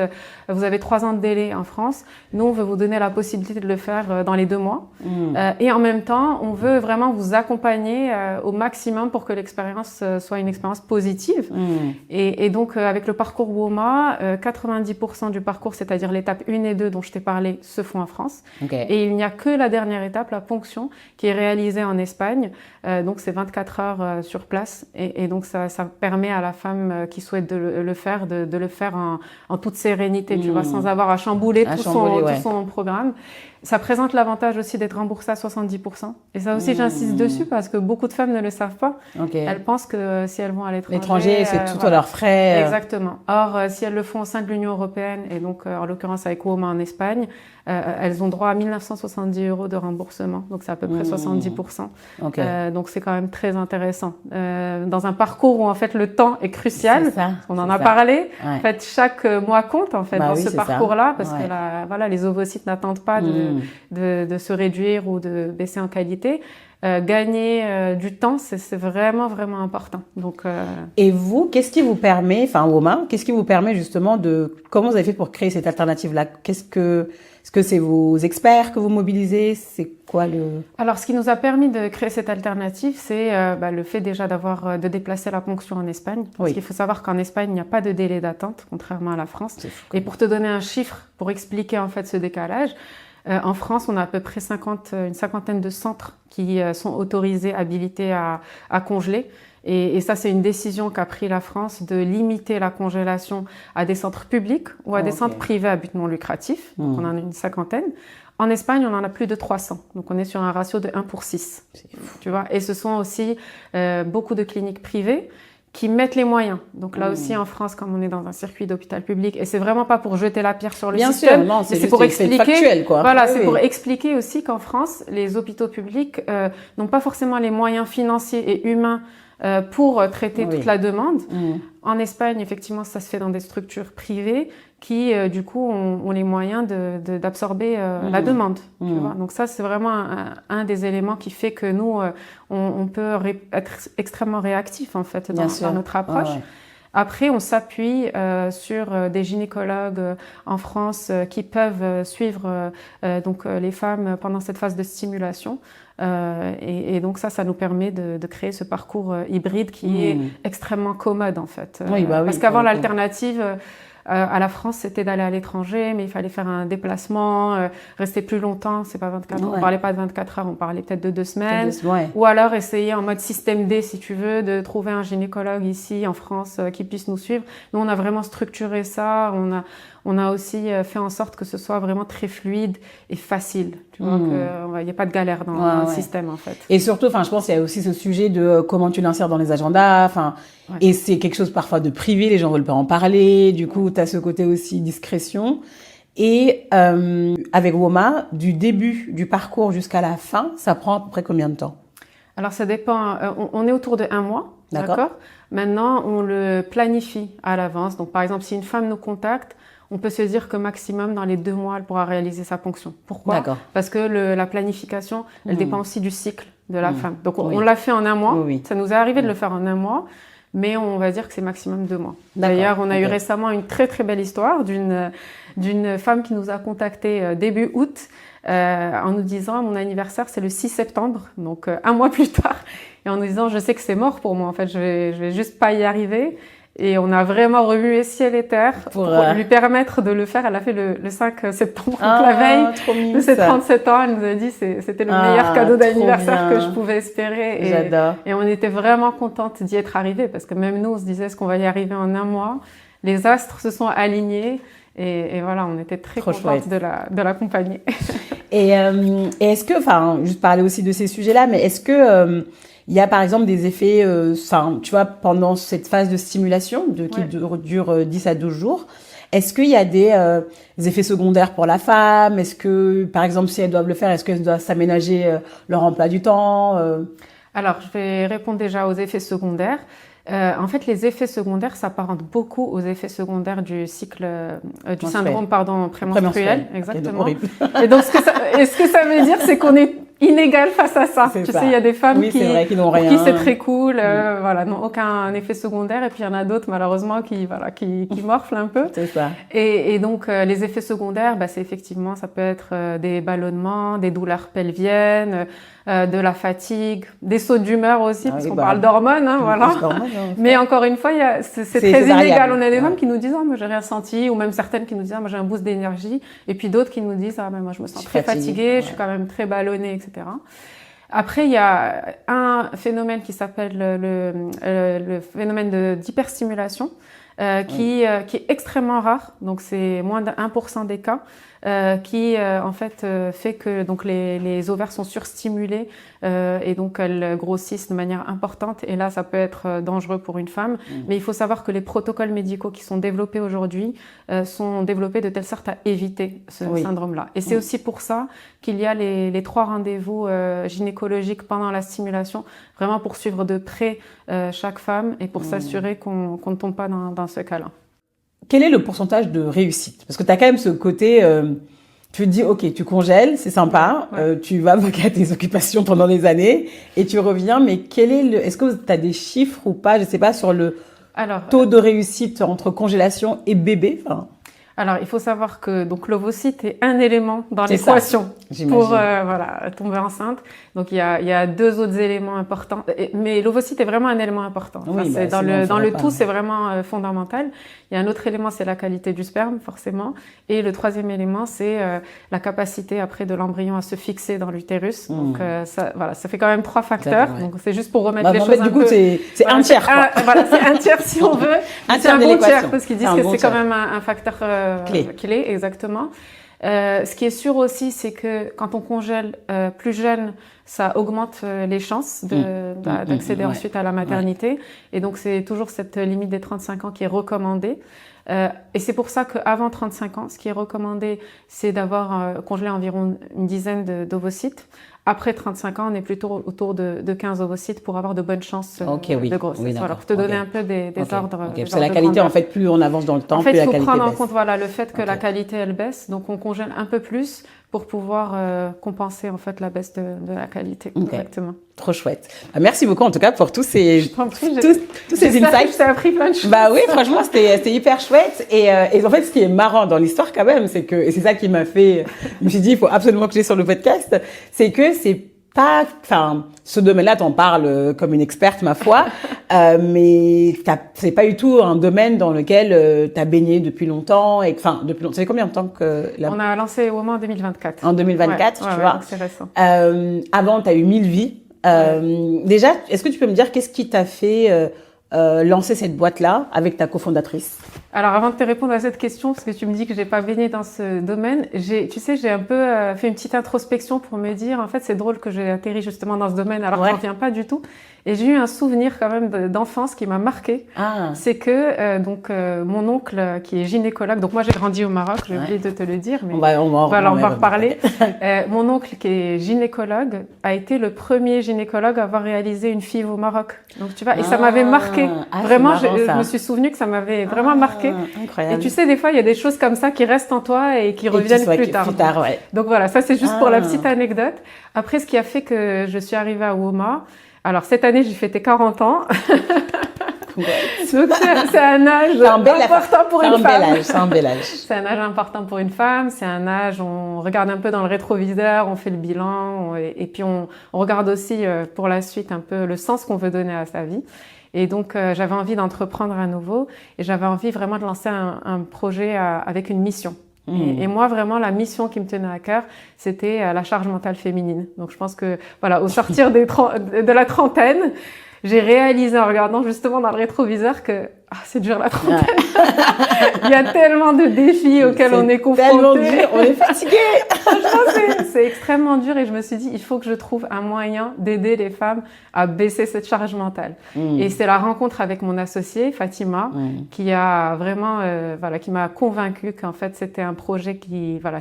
Speaker 2: vous avez 3 ans de délai en France. Nous, on veut vous donner la possibilité de le faire dans les 2 mois, et en même temps, on veut vraiment vous accompagner au maximum pour que l'expérience soit une expérience positive. Et donc, avec le parcours WOMA, 90% du parcours, c'est-à-dire l'étape 1 et 2 dont je t'ai parlé, se font en France. Et il n'y a que la dernière étape, la ponction, qui est réalisée en Espagne. Donc, c'est 24 heures sur place. Et donc, ça permet à la femme qui souhaite le faire, de le faire en toute sérénité, tu vois, sans avoir à chambouler tout son programme. Ça présente l'avantage aussi d'être remboursé à 70%. Et ça aussi, j'insiste dessus parce que beaucoup de femmes ne le savent pas. Elles pensent que si elles vont à
Speaker 1: l'étranger, c'est tout à leurs frais.
Speaker 2: Exactement. Or, si elles le font au sein de l'Union européenne, et donc en l'occurrence avec WOMA en Espagne, elles ont droit à 1 970 € de remboursement. Donc, c'est à peu près 70%. Donc, c'est quand même très intéressant. Dans un parcours où, en fait, le temps est crucial. On en a parlé. En fait, chaque mois compte, en fait, dans ce parcours-là. Parce que les ovocytes n'attendent pas de se réduire ou de baisser en qualité. Gagner du temps, c'est vraiment, vraiment important. Donc,
Speaker 1: Et vous, qu'est-ce qui vous permet, Woma, qu'est-ce qui vous permet justement comment vous avez fait pour créer cette alternative-là? Est-ce que c'est vos experts que vous mobilisez? C'est quoi
Speaker 2: Alors, ce qui nous a permis de créer cette alternative, c'est le fait déjà de déplacer la ponction en Espagne. Parce qu'il faut savoir qu'en Espagne, il n'y a pas de délai d'attente, contrairement à la France. Et pour te donner un chiffre, pour expliquer en fait ce décalage, en France, on a à peu près une cinquantaine de centres qui sont autorisés, habilités à congeler. Et ça, c'est une décision qu'a pris la France de limiter la congélation à des centres publics ou à des centres privés à but non lucratif. Donc, on en a une cinquantaine. En Espagne, on en a plus de 300. Donc, on est sur un ratio de 1/6. Tu vois. Et ce sont aussi beaucoup de cliniques privées qui mettent les moyens. Donc là aussi, en France, comme on est dans un circuit d'hôpital public, et c'est vraiment pas pour jeter la pierre sur le système,
Speaker 1: non, c'est
Speaker 2: pour expliquer,
Speaker 1: factuel, quoi.
Speaker 2: Voilà, c'est pour expliquer aussi qu'en France, les hôpitaux publics n'ont pas forcément les moyens financiers et humains pour traiter toute la demande. En Espagne, effectivement, ça se fait dans des structures privées qui, du coup, ont les moyens d'absorber la demande. Tu vois. Donc ça, c'est vraiment un des éléments qui fait que nous, on peut être extrêmement réactifs, en fait, dans notre approche. Après, on s'appuie sur des gynécologues en France qui peuvent suivre donc les femmes pendant cette phase de stimulation. Et donc ça nous permet de créer ce parcours hybride qui est extrêmement commode en fait. Parce qu'avant l'alternative à la France, c'était d'aller à l'étranger, mais il fallait faire un déplacement, rester plus longtemps, c'est pas 24 heures, on parlait pas de 24 heures, on parlait peut-être de 2 semaines. Ou alors essayer en mode système D, si tu veux, de trouver un gynécologue ici en France qui puisse nous suivre. Nous, on a vraiment structuré ça, on a aussi fait en sorte que ce soit vraiment très fluide et facile. Tu vois, qu'il n'y a pas de galère dans le système, en fait.
Speaker 1: Et surtout, je pense qu'il y a aussi ce sujet de comment tu l'insères dans les agendas, et c'est quelque chose parfois de privé, les gens veulent pas en parler, du coup, tu as ce côté aussi discrétion. Et avec Woma, du début du parcours jusqu'à la fin, ça prend à peu près combien de temps?
Speaker 2: Alors ça dépend, on est autour de 1 mois,
Speaker 1: D'accord.
Speaker 2: d'accord? Maintenant, on le planifie à l'avance. Donc par exemple, si une femme nous contacte, on peut se dire que maximum dans les 2 mois, elle pourra réaliser sa ponction. Pourquoi?
Speaker 1: D'accord.
Speaker 2: Parce que la planification, elle dépend aussi du cycle de la femme. Donc
Speaker 1: Oui.
Speaker 2: on l'a fait en 1 mois,
Speaker 1: Oui.
Speaker 2: ça nous est arrivé de le faire en 1 mois, mais on va dire que c'est maximum 2 mois.
Speaker 1: D'accord.
Speaker 2: D'ailleurs, on a eu
Speaker 1: Ok.
Speaker 2: récemment une très très belle histoire d'une femme qui nous a contacté début août en nous disant mon anniversaire c'est le 6 septembre, donc 1 mois plus tard, et en nous disant je sais que c'est mort pour moi, en fait je vais juste pas y arriver. Et on a vraiment remué ciel et terre pour lui permettre de le faire. Elle a fait le 5 septembre, donc la veille de ses 37 ans. Elle nous a dit que c'était le meilleur cadeau d'anniversaire que je pouvais espérer.
Speaker 1: J'adore.
Speaker 2: Et on était vraiment contente d'y être arrivée parce que même nous, on se disait est-ce qu'on va y arriver en 1 mois? Les astres se sont alignés et voilà, on était très contente de l'accompagner.
Speaker 1: Et est-ce que, enfin, juste parler aussi de ces sujets-là, mais est-ce que il y a par exemple des effets, tu vois, pendant cette phase de stimulation qui dure 10 à 12 jours, est-ce qu'il y a des effets secondaires pour la femme? Est-ce que, par exemple, si elles doivent le faire, est-ce qu'elles doivent s'aménager leur emploi du temps?
Speaker 2: Alors, je vais répondre déjà aux effets secondaires. En fait, les effets secondaires s'apparentent beaucoup aux effets secondaires du cycle, du syndrome prémenstruel. Exactement. Et donc, ce que ça veut dire, c'est qu'on est inégal face à ça. Tu sais, il y a des femmes qui
Speaker 1: n'ont rien.
Speaker 2: Qui c'est très cool, voilà, n'ont aucun effet secondaire, et puis il y en a d'autres malheureusement qui morflent un peu.
Speaker 1: C'est ça.
Speaker 2: Et donc les effets secondaires, c'est effectivement, ça peut être des ballonnements, des douleurs pelviennes, de la fatigue, des sauts d'humeur aussi, parce qu'on parle d'hormones, voilà. Mais encore une fois, c'est très inégal. On a des femmes qui nous disent moi j'ai rien senti, ou même certaines qui nous disent moi j'ai un boost d'énergie, et puis d'autres qui nous disent mais moi je me sens très fatiguée, je suis quand même très ballonnée, etc. Après, il y a un phénomène qui s'appelle le phénomène d'hyperstimulation, qui est extrêmement rare, donc c'est moins de 1% des cas, qui en fait fait que donc les ovaires sont surstimulés et donc elles grossissent de manière importante, et là ça peut être dangereux pour une femme. Mais il faut savoir que les protocoles médicaux qui sont développés aujourd'hui sont développés de telle sorte à éviter ce syndrome-là. Et c'est aussi pour ça qu'il y a les 3 rendez-vous gynécologiques pendant la stimulation, vraiment pour suivre de près chaque femme et pour s'assurer qu'on ne tombe pas dans ce cas-là.
Speaker 1: Quel est le pourcentage de réussite? Parce que tu as quand même ce côté, tu te dis, ok, tu congèles, c'est sympa, tu vas vaquer à tes occupations pendant des années et tu reviens, mais est-ce que tu as des chiffres ou pas, je sais pas, sur le taux de réussite entre congélation et bébé?
Speaker 2: Alors, il faut savoir que donc l'ovocyte est un élément dans l'équation pour tomber enceinte. Donc il y a 2 autres éléments importants, mais l'ovocyte est vraiment un élément important. Enfin, dans le tout, c'est vraiment fondamental. Il y a un autre élément, c'est la qualité du sperme, forcément, et le 3e élément, c'est la capacité après de l'embryon à se fixer dans l'utérus. Donc ça fait quand même 3 facteurs. Donc c'est juste pour remettre les choses un peu.
Speaker 1: C'est un tiers.
Speaker 2: C'est un tiers si on veut. C'est un bon tiers parce qu'ils disent que c'est quand même un facteur clé, exactement. Ce qui est sûr aussi, c'est que quand on congèle plus jeune, ça augmente les chances d'accéder ensuite à la maternité. Et donc, c'est toujours cette limite des 35 ans qui est recommandée. Et c'est pour ça qu'avant 35 ans, ce qui est recommandé, c'est d'avoir congelé environ une dizaine d'ovocytes. Après 35 ans, on est plutôt autour de 15 ovocytes pour avoir de bonnes chances de grossesse. Voilà, pour te donner un peu des ordres.
Speaker 1: Parce que la qualité, en fait, plus on avance dans le temps, plus la qualité baisse.
Speaker 2: En fait, il faut prendre en compte le fait que la qualité, elle baisse. Donc, on congèle un peu plus pour pouvoir compenser en fait la baisse de la qualité. Exactement.
Speaker 1: Trop chouette. Merci beaucoup en tout cas pour tous ces insights.
Speaker 2: Je t'ai appris plein de choses.
Speaker 1: Oui, franchement, c'était hyper chouette. Et en fait, ce qui est marrant dans l'histoire quand même, c'est que, et c'est ça qui m'a fait, je me suis dit, il faut absolument que j'ai sur le podcast, c'est que c'est pas, ce domaine-là, t'en parles comme une experte, ma foi, mais c'est pas du tout un domaine dans lequel t'as baigné depuis longtemps, depuis longtemps. Ça fait combien de temps que
Speaker 2: On a lancé Woma en 2024.
Speaker 1: En 2024, tu vois.
Speaker 2: C'est récent.
Speaker 1: Avant, t'as eu 1000 vies. Déjà, est-ce que tu peux me dire qu'est-ce qui t'a fait lancer cette boîte-là avec ta cofondatrice?
Speaker 2: Alors, avant de te répondre à cette question, parce que tu me dis que j'ai pas baigné dans ce domaine, j'ai un peu fait une petite introspection pour me dire, en fait, c'est drôle que j'ai atterri justement dans ce domaine, alors que j'en viens pas du tout. Et j'ai eu un souvenir quand même d'enfance qui m'a marqué. C'est que mon oncle qui est gynécologue, donc moi j'ai grandi au Maroc, j'ai oublié de te le dire, mais on va reparler. Mon oncle qui est gynécologue a été le premier gynécologue à avoir réalisé une FIV au Maroc. Donc tu vois, et ça m'avait marqué. Vraiment, je me suis souvenu que ça m'avait vraiment marqué.
Speaker 1: Incroyable.
Speaker 2: Et tu sais, des fois il y a des choses comme ça qui restent en toi et qui reviennent plus tard.
Speaker 1: Ouais.
Speaker 2: Donc voilà, ça c'est juste pour la petite anecdote. Après, ce qui a fait que je suis arrivée à WOMA, alors cette année j'ai fêté 40 ans. Donc c'est un âge important pour une femme.
Speaker 1: C'est un bel âge.
Speaker 2: C'est un âge important pour une femme. C'est un âge où on regarde un peu dans le rétroviseur, on fait le bilan et puis on regarde aussi pour la suite un peu le sens qu'on veut donner à sa vie. Et donc j'avais envie d'entreprendre à nouveau et j'avais envie vraiment de lancer un projet avec une mission. Et moi, vraiment, la mission qui me tenait à cœur, c'était la charge mentale féminine. Donc, je pense que, voilà, au sortir de la trentaine, j'ai réalisé en regardant justement dans le rétroviseur que c'est dur la trentaine. Il y a tellement de défis auxquels on est confronté.
Speaker 1: Tellement dur, on est fatigué.
Speaker 2: Franchement, c'est extrêmement dur et je me suis dit, il faut que je trouve un moyen d'aider les femmes à baisser cette charge mentale. Et c'est la rencontre avec mon associée, Fatima, qui a vraiment, qui m'a convaincue qu'en fait, c'était un projet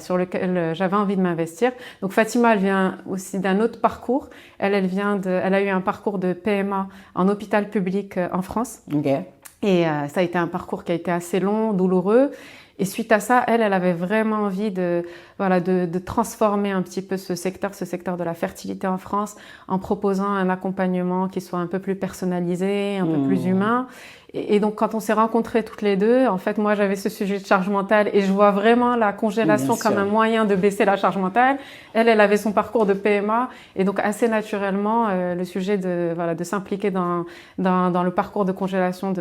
Speaker 2: sur lequel j'avais envie de m'investir. Donc, Fatima, elle vient aussi d'un autre parcours. Elle a eu un parcours de PMA en hôpital public en France.
Speaker 1: Okay.
Speaker 2: Et ça a été un parcours qui a été assez long, douloureux. Et suite à ça, elle avait vraiment envie de transformer un petit peu ce secteur de la fertilité en France en proposant un accompagnement qui soit un peu plus personnalisé, un peu plus humain. Et donc, quand on s'est rencontrés toutes les deux, en fait, moi, j'avais ce sujet de charge mentale et je vois vraiment la congélation comme un moyen de baisser la charge mentale. Elle avait son parcours de PMA et donc, assez naturellement, le sujet de s'impliquer dans le parcours de congélation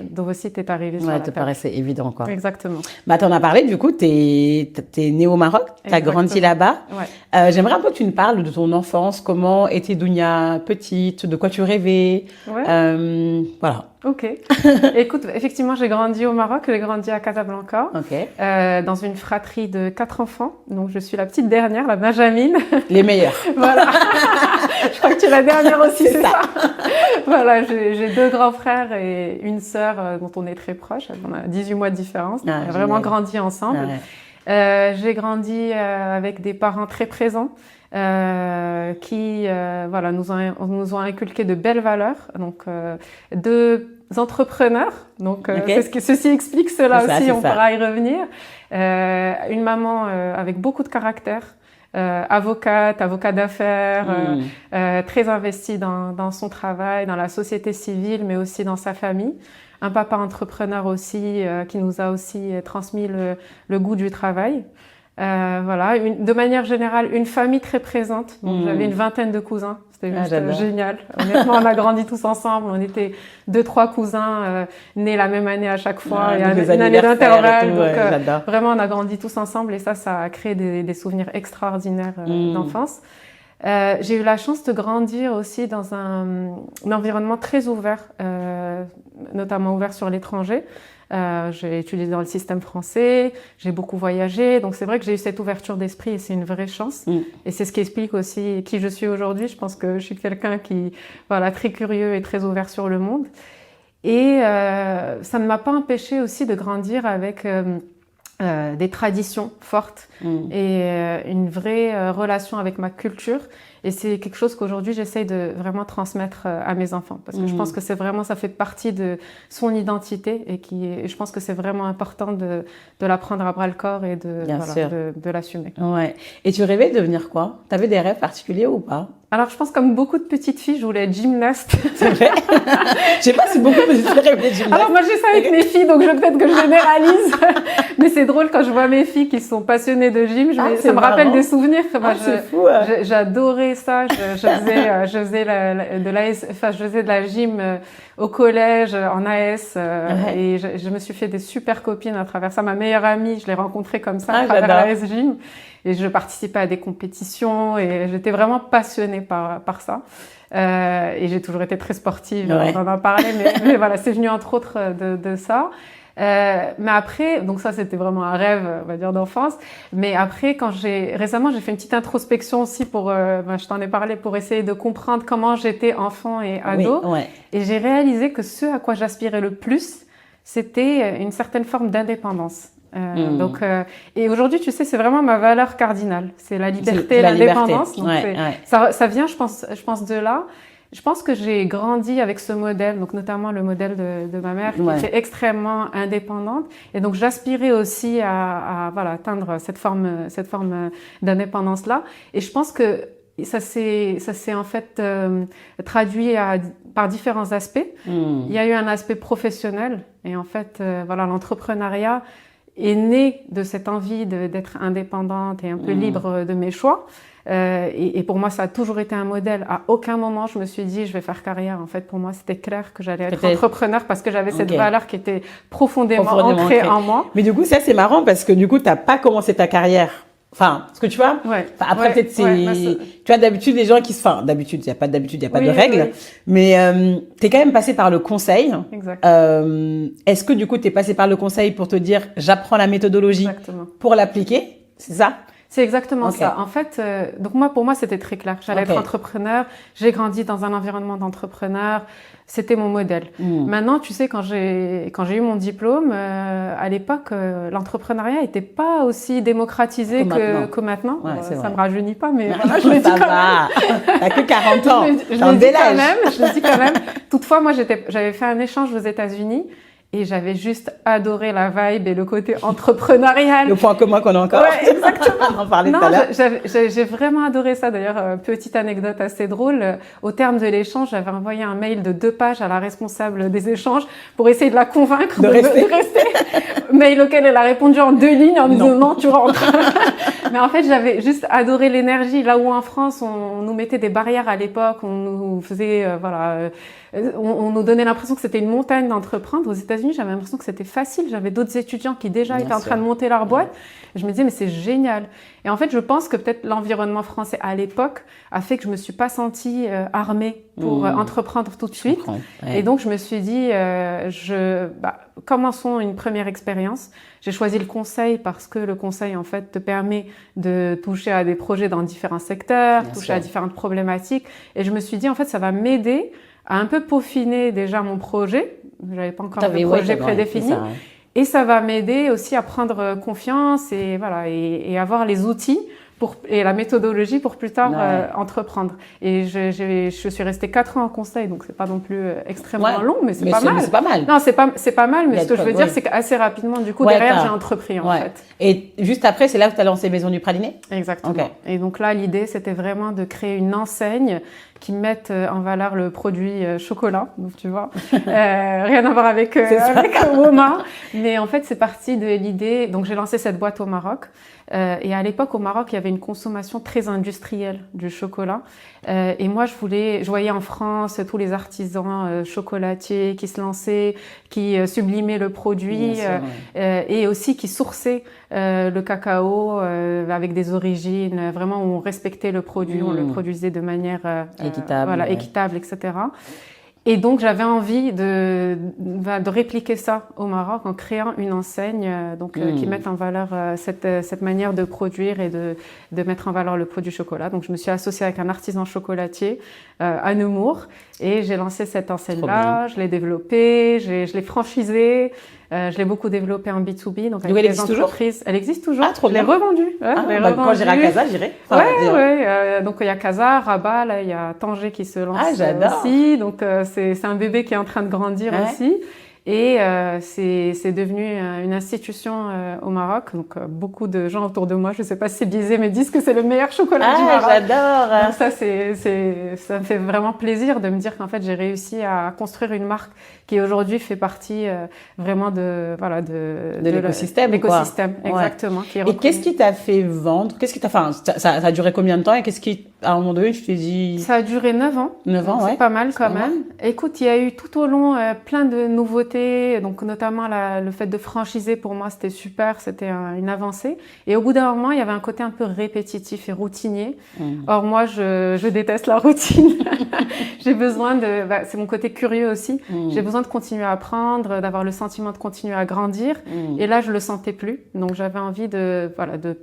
Speaker 2: d'ovocytes est arrivé sur la table.
Speaker 1: Ouais, te paraissait évident, quoi.
Speaker 2: Exactement.
Speaker 1: Bah, t'en as parlé, du coup, t'es née au Maroc, t'as grandi là-bas.
Speaker 2: Ouais.
Speaker 1: J'aimerais un peu que tu nous parles de ton enfance, comment était Dounia petite, de quoi tu rêvais.
Speaker 2: Ouais.
Speaker 1: Voilà.
Speaker 2: Ok. Écoute, effectivement, j'ai grandi au Maroc, j'ai grandi à Casablanca, dans une fratrie de 4 enfants. Donc, je suis la petite dernière, la Benjamine.
Speaker 1: Les meilleurs.
Speaker 2: Voilà. Je crois que tu es la dernière aussi, c'est ça. Voilà, j'ai 2 grands frères et une sœur dont on est très proches. On a 18 mois de différence. On a vraiment grandi ensemble. J'ai grandi avec des parents très présents. Qui nous ont inculqué de belles valeurs, donc 2 entrepreneurs, donc ceci explique cela aussi, on pourra y revenir. Une maman avec beaucoup de caractère, avocat d'affaires, très investie dans son travail, dans la société civile, mais aussi dans sa famille. Un papa entrepreneur aussi qui nous a aussi transmis le goût du travail. De manière générale, une famille très présente. Donc, j'avais une vingtaine de cousins. C'était juste génial. Honnêtement, on a grandi tous ensemble. On était 2-3 cousins nés la même année à chaque fois. Il y a une année d'intervalle. Donc, vraiment, on a grandi tous ensemble et ça a créé des souvenirs extraordinaires d'enfance. J'ai eu la chance de grandir aussi dans un environnement très ouvert, notamment ouvert sur l'étranger. J'ai étudié dans le système français, j'ai beaucoup voyagé, donc c'est vrai que j'ai eu cette ouverture d'esprit et c'est une vraie chance. Et c'est ce qui explique aussi qui je suis aujourd'hui. Je pense que je suis quelqu'un qui, très curieux et très ouvert sur le monde. Et ça ne m'a pas empêché aussi de grandir avec des traditions fortes et une vraie relation avec ma culture. Et c'est quelque chose qu'aujourd'hui, j'essaye de vraiment transmettre à mes enfants. Parce que je pense que ça fait partie de son identité et je pense que c'est vraiment important de la prendre à bras-le-corps et de l'assumer.
Speaker 1: Ouais. Et tu rêvais de devenir quoi? T'avais des rêves particuliers ou pas?
Speaker 2: Alors, je pense comme beaucoup de petites filles, je voulais être gymnaste.
Speaker 1: C'est vrai? Je sais pas si beaucoup de petites filles rêvaient d'être gymnaste.
Speaker 2: Alors, moi, j'ai ça avec mes filles, donc peut-être que je généralise. Mais c'est drôle quand je vois mes filles qui sont passionnées de gym. Ça me rappelle des souvenirs.
Speaker 1: C'est fou.
Speaker 2: J'adorais ça. Je faisais de la gym au collège, en AS. Et je me suis fait des super copines à travers ça. Ma meilleure amie, je l'ai rencontrée comme ça à travers l'AS Gym. Et je participais à des compétitions et j'étais vraiment passionnée par ça. Et j'ai toujours été très sportive, on en a parlé, mais voilà, c'est venu entre autres de ça. Mais après, donc ça c'était vraiment un rêve, on va dire, d'enfance. Mais après, récemment, j'ai fait une petite introspection aussi je t'en ai parlé, pour essayer de comprendre comment j'étais enfant et ado.
Speaker 1: Oui, ouais.
Speaker 2: Et j'ai réalisé que ce à quoi j'aspirais le plus, c'était une certaine forme d'indépendance. Et aujourd'hui, tu sais, c'est vraiment ma valeur cardinale. C'est la liberté, l'indépendance. Donc ça vient, je pense de là. Je pense que j'ai grandi avec ce modèle, donc notamment le modèle de ma mère, qui était extrêmement indépendante. Et donc j'aspirais aussi à atteindre cette forme d'indépendance-là. Et je pense que ça s'est en fait traduit par différents aspects. Il y a eu un aspect professionnel, et en fait, l'entrepreneuriat est né de cette envie d'être indépendante et un peu libre de mes choix. Et pour moi, ça a toujours été un modèle. À aucun moment, je me suis dit, je vais faire carrière. En fait, pour moi, c'était clair que j'allais être entrepreneur parce que j'avais cette valeur qui était profondément ancrée en moi.
Speaker 1: Mais du coup, ça, c'est marrant parce que du coup, t'as pas commencé ta carrière. Enfin, ce que tu vois. Après, peut-être tu vois, d'habitude, les gens d'habitude, il n'y a pas d'habitude, il n'y a pas de règles. Mais, t'es quand même passé par le conseil.
Speaker 2: Exact.
Speaker 1: Est-ce que du coup, t'es passé par le conseil pour te dire, j'apprends la méthodologie pour l'appliquer? C'est ça?
Speaker 2: C'est exactement ça. En fait, donc pour moi, c'était très clair. J'allais être entrepreneur. J'ai grandi dans un environnement d'entrepreneur. C'était mon modèle. Maintenant, tu sais, quand j'ai eu mon diplôme, à l'époque, l'entrepreneuriat n'était pas aussi démocratisé que maintenant. Ça me rajeunit pas, mais voilà, je le dis quand même.
Speaker 1: T'as que 40 ans.
Speaker 2: Je le dis quand même. Toutefois, moi, j'avais fait un échange aux États-Unis. Et j'avais juste adoré la vibe et le côté entrepreneurial.
Speaker 1: Le point commun qu'on a encore.
Speaker 2: Ouais, exactement.
Speaker 1: On en parlait tout à l'heure.
Speaker 2: J'ai vraiment adoré ça. D'ailleurs, petite anecdote assez drôle. Au terme de l'échange, j'avais envoyé un mail de 2 pages à la responsable des échanges pour essayer de la convaincre de rester. Mail auquel elle a répondu en 2 lignes en me disant non, tu rentres. Mais en fait, j'avais juste adoré l'énergie. Là où en France, on nous mettait des barrières à l'époque, on nous faisait, on nous donnait l'impression que c'était une montagne d'entreprendre. Aux États-Unis, j'avais l'impression que c'était facile. J'avais d'autres étudiants qui déjà étaient en train de monter leur boîte. Et je me disais, mais c'est génial. Et en fait, je pense que peut-être l'environnement français à l'époque a fait que je me suis pas sentie armée pour entreprendre tout de suite. Et donc, je me suis dit, commençons une première expérience. J'ai choisi le conseil parce que le conseil, en fait, te permet de toucher à des projets dans différents secteurs, toucher à différentes problématiques. Et je me suis dit, en fait, ça va m'aider à un peu peaufiner déjà mon projet. J'avais pas encore de projet prédéfini. Et ça va m'aider aussi à prendre confiance et avoir les outils et la méthodologie pour plus tard entreprendre. Et je suis restée 4 ans en conseil, donc c'est pas non plus extrêmement long, mais c'est pas mal.
Speaker 1: C'est pas mal.
Speaker 2: Non, c'est pas mal, mais ce que je veux dire, c'est qu'assez rapidement, du coup, derrière, j'ai entrepris en fait.
Speaker 1: Et juste après, c'est là où tu as lancé Maison du Praliné?
Speaker 2: Exactement. Et donc là, l'idée, c'était vraiment de créer une enseigne qui mette en valeur le produit chocolat, donc tu vois, rien à voir avec Woma, mais en fait c'est parti de l'idée. Donc j'ai lancé cette boîte au Maroc, et à l'époque au Maroc il y avait une consommation très industrielle du chocolat, et moi je voyais en France tous les artisans chocolatiers qui se lançaient, qui sublimaient le produit, et aussi qui sourçaient le cacao avec des origines vraiment où on respectait le produit, on le produisait de manière équitable, etc. Et donc, j'avais envie de répliquer ça au Maroc en créant une enseigne qui mette en valeur cette manière de produire et de mettre en valeur le produit chocolat. Donc, je me suis associée avec un artisan chocolatier à Nemours et j'ai lancé cette enseigne-là. Je l'ai développée, je l'ai franchisée. Je l'ai beaucoup développée en B2B, donc avec des entreprises. Elle existe toujours.
Speaker 1: Ah, trop
Speaker 2: bien. Je l'ai revendue.
Speaker 1: Quand j'irai à Casa, j'irai.
Speaker 2: Donc il y a Casa, Rabat, là il y a Tanger qui se lance aussi. Donc c'est un bébé qui est en train de grandir aussi. Et c'est devenu une institution au Maroc. Donc beaucoup de gens autour de moi, je ne sais pas si c'est biaisé, mais disent que c'est le meilleur chocolat du Maroc.
Speaker 1: J'adore.
Speaker 2: Donc ça me fait vraiment plaisir de me dire qu'en fait j'ai réussi à construire une marque qui aujourd'hui fait partie vraiment de
Speaker 1: l'écosystème.
Speaker 2: L'écosystème, exactement.
Speaker 1: Et qu'est-ce qui t'a fait vendre? Ça a duré combien de temps et qu'est-ce qui à un moment donné, tu t'es dit...
Speaker 2: Ça a duré 9 ans.
Speaker 1: 9 ans, ouais.
Speaker 2: C'est pas mal quand même. Écoute, il y a eu tout au long plein de nouveautés, donc notamment le fait de franchiser, pour moi, c'était super, c'était une avancée. Et au bout d'un moment, il y avait un côté un peu répétitif et routinier. Or, moi, je déteste la routine. J'ai besoin de... c'est mon côté curieux aussi. J'ai besoin de continuer à apprendre, d'avoir le sentiment de continuer à grandir. Et là, je le sentais plus. Donc, j'avais envie de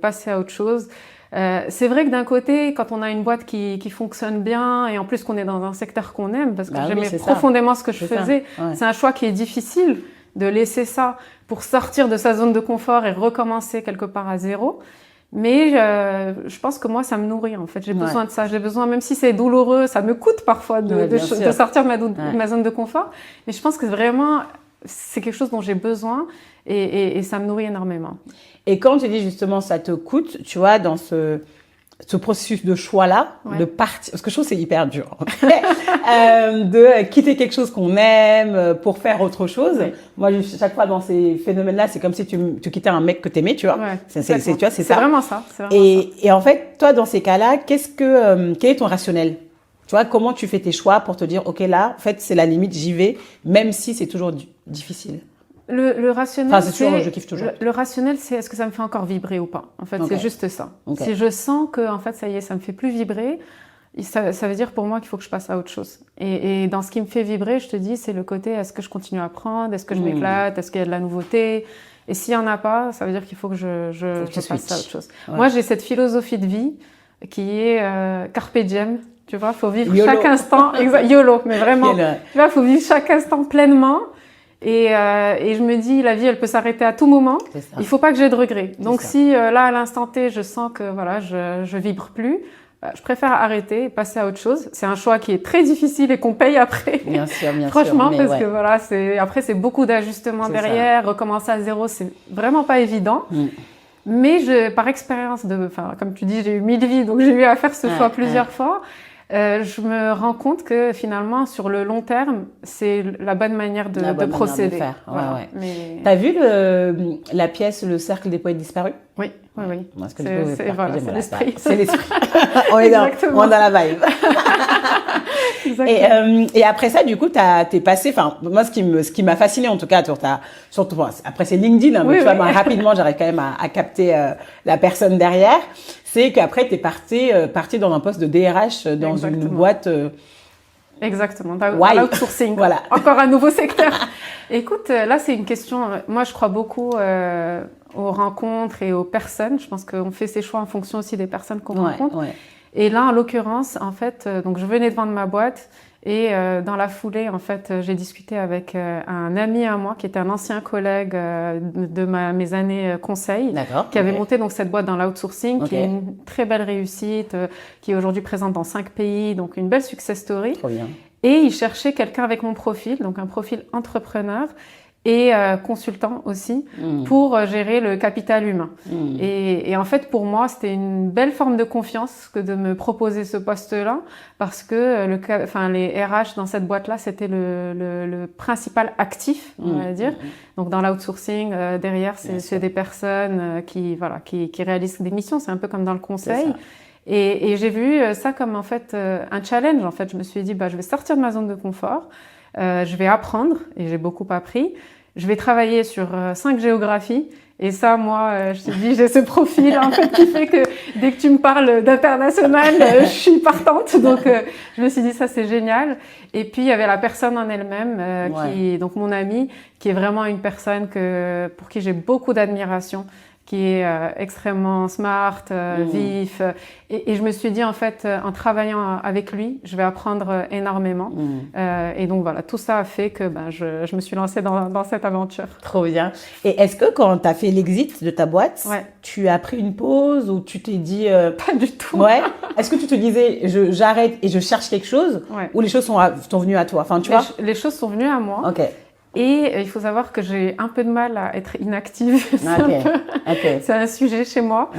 Speaker 2: passer à autre chose. C'est vrai que d'un côté, quand on a une boîte qui fonctionne bien et en plus qu'on est dans un secteur qu'on aime, parce que j'aimais profondément ce que je faisais, c'est un choix qui est difficile de laisser ça pour sortir de sa zone de confort et recommencer quelque part à zéro. Mais je pense que moi, ça me nourrit en fait. J'ai besoin de ça. J'ai besoin, même si c'est douloureux, ça me coûte parfois de sortir de ma zone de confort. Mais je pense que vraiment, c'est quelque chose dont j'ai besoin et ça me nourrit énormément.
Speaker 1: Et quand tu dis justement ça te coûte, tu vois, dans ce processus de choix-là, de partir, parce que je trouve que c'est hyper dur, de quitter quelque chose qu'on aime pour faire autre chose. Oui. Moi, chaque fois dans ces phénomènes-là, c'est comme si tu quittais un mec que t'aimais, tu vois. Ouais, tu vois, c'est ça.
Speaker 2: Vraiment ça.
Speaker 1: Et en fait, toi, dans ces cas-là, quel est ton rationnel? Tu vois, comment tu fais tes choix pour te dire, OK, là, en fait, c'est la limite, j'y vais, même si c'est toujours difficile.
Speaker 2: Le rationnel,
Speaker 1: enfin, c'est toujours, je kiffe toujours.
Speaker 2: Le rationnel, c'est est-ce que ça me fait encore vibrer ou pas. En fait, c'est juste ça. Si je sens que, en fait, ça y est, ça me fait plus vibrer, ça veut dire pour moi qu'il faut que je passe à autre chose. Et dans ce qui me fait vibrer, je te dis, c'est le côté est-ce que je continue à apprendre, est-ce que je m'éclate, est-ce qu'il y a de la nouveauté. Et s'il y en a pas, ça veut dire qu'il faut que je passe à autre chose. Ouais. Moi, j'ai cette philosophie de vie qui est carpe diem. Tu vois, faut vivre chaque instant, YOLO, mais vraiment. Tu vois, faut vivre chaque instant pleinement. Et je me dis, la vie, elle peut s'arrêter à tout moment. Il faut pas que j'ai de regrets. Donc, si là, à l'instant T, je sens que voilà, je vibre plus, je préfère arrêter et passer à autre chose. C'est un choix qui est très difficile et qu'on paye après.
Speaker 1: Bien sûr,
Speaker 2: Franchement, parce que voilà, après, c'est beaucoup d'ajustements derrière. Recommencer à zéro, c'est vraiment pas évident. Mais par expérience comme tu dis, j'ai eu 1000 vies, donc j'ai eu à faire ce choix plusieurs fois. Je me rends compte que finalement, sur le long terme, c'est la bonne manière de procéder.
Speaker 1: De faire. Voilà. Mais... T'as vu la pièce Le Cercle des Poètes Disparus?
Speaker 2: Oui.
Speaker 1: C'est
Speaker 2: l'esprit.
Speaker 1: C'est l'esprit. on est dans la vibe. Et après ça, du coup, t'es passé. Enfin, moi, ce qui m'a fasciné en tout cas, surtout après c'est LinkedIn, hein, mais tu vois, rapidement, j'arrive quand même à capter la personne derrière. C'est qu'après, t'es parti dans un poste de DRH dans une boîte.
Speaker 2: Exactement, l'outsourcing. Voilà. Encore un nouveau secteur. Écoute, là, c'est une question. Moi, je crois beaucoup aux rencontres et aux personnes. Je pense qu'on fait ses choix en fonction aussi des personnes qu'on rencontre. Ouais. Et là, en l'occurrence, en fait, donc je venais de vendre ma boîte et dans la foulée, en fait, j'ai discuté avec un ami à moi qui était un ancien collègue de mes années conseil, qui avait monté donc cette boîte dans l'outsourcing, qui est une très belle réussite, qui est aujourd'hui présente dans 5 pays, donc une belle success story.
Speaker 1: Trop bien.
Speaker 2: Et il cherchait quelqu'un avec mon profil, donc un profil entrepreneur et consultant aussi, pour gérer le capital humain. Et en fait, pour moi, c'était une belle forme de confiance que de me proposer ce poste-là, parce que les RH dans cette boîte-là, c'était le principal actif, on va dire. Donc dans l'outsourcing, derrière, c'est des personnes qui réalisent des missions. C'est un peu comme dans le conseil. Et j'ai vu ça comme en fait un challenge. En fait, je me suis dit, je vais sortir de ma zone de confort. Je vais apprendre, et j'ai beaucoup appris. Je vais travailler sur 5 géographies. Et ça, moi, je te dis, j'ai ce profil en fait qui fait que dès que tu me parles d'international, je suis partante. Donc, je me suis dit, ça, c'est génial. Et puis, il y avait la personne en elle-même, donc mon amie, qui est vraiment une personne pour qui j'ai beaucoup d'admiration, qui est extrêmement smart, vif. Et je me suis dit, en fait, en travaillant avec lui, je vais apprendre énormément. Et donc, voilà, tout ça a fait que je me suis lancée dans cette aventure.
Speaker 1: Trop bien. Et est-ce que quand tu as fait l'exit de ta boîte, tu as pris une pause ou tu t'es dit...
Speaker 2: Pas du tout.
Speaker 1: Ouais. Est-ce que tu te disais, j'arrête et je cherche quelque chose ou les choses sont venues à toi? Enfin, tu vois,
Speaker 2: les choses sont venues à moi.
Speaker 1: Ok.
Speaker 2: Et il faut savoir que j'ai un peu de mal à être inactive. C'est un sujet chez moi.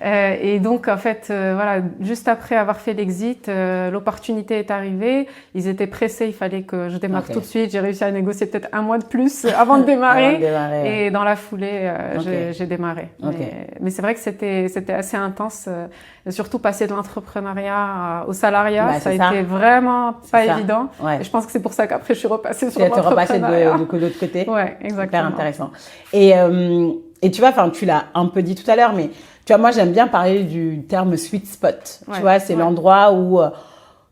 Speaker 2: Et donc, en fait, voilà, juste après avoir fait l'exit, l'opportunité est arrivée. Ils étaient pressés, il fallait que je démarre tout de suite. J'ai réussi à négocier peut-être un mois de plus avant de démarrer. Et dans la foulée, j'ai démarré. Mais c'est vrai que c'était assez intense. Surtout passer de l'entrepreneuriat au salariat, ça a été vraiment pas évident. Et je pense que c'est pour ça qu'après, je suis repassée sur l'entrepreneuriat.
Speaker 1: De l'autre côté.
Speaker 2: Ouais, exactement.
Speaker 1: Super intéressant. Et tu vois, enfin, tu l'as un peu dit tout à l'heure, mais tu vois, moi, j'aime bien parler du terme sweet spot. Tu vois, c'est l'endroit où,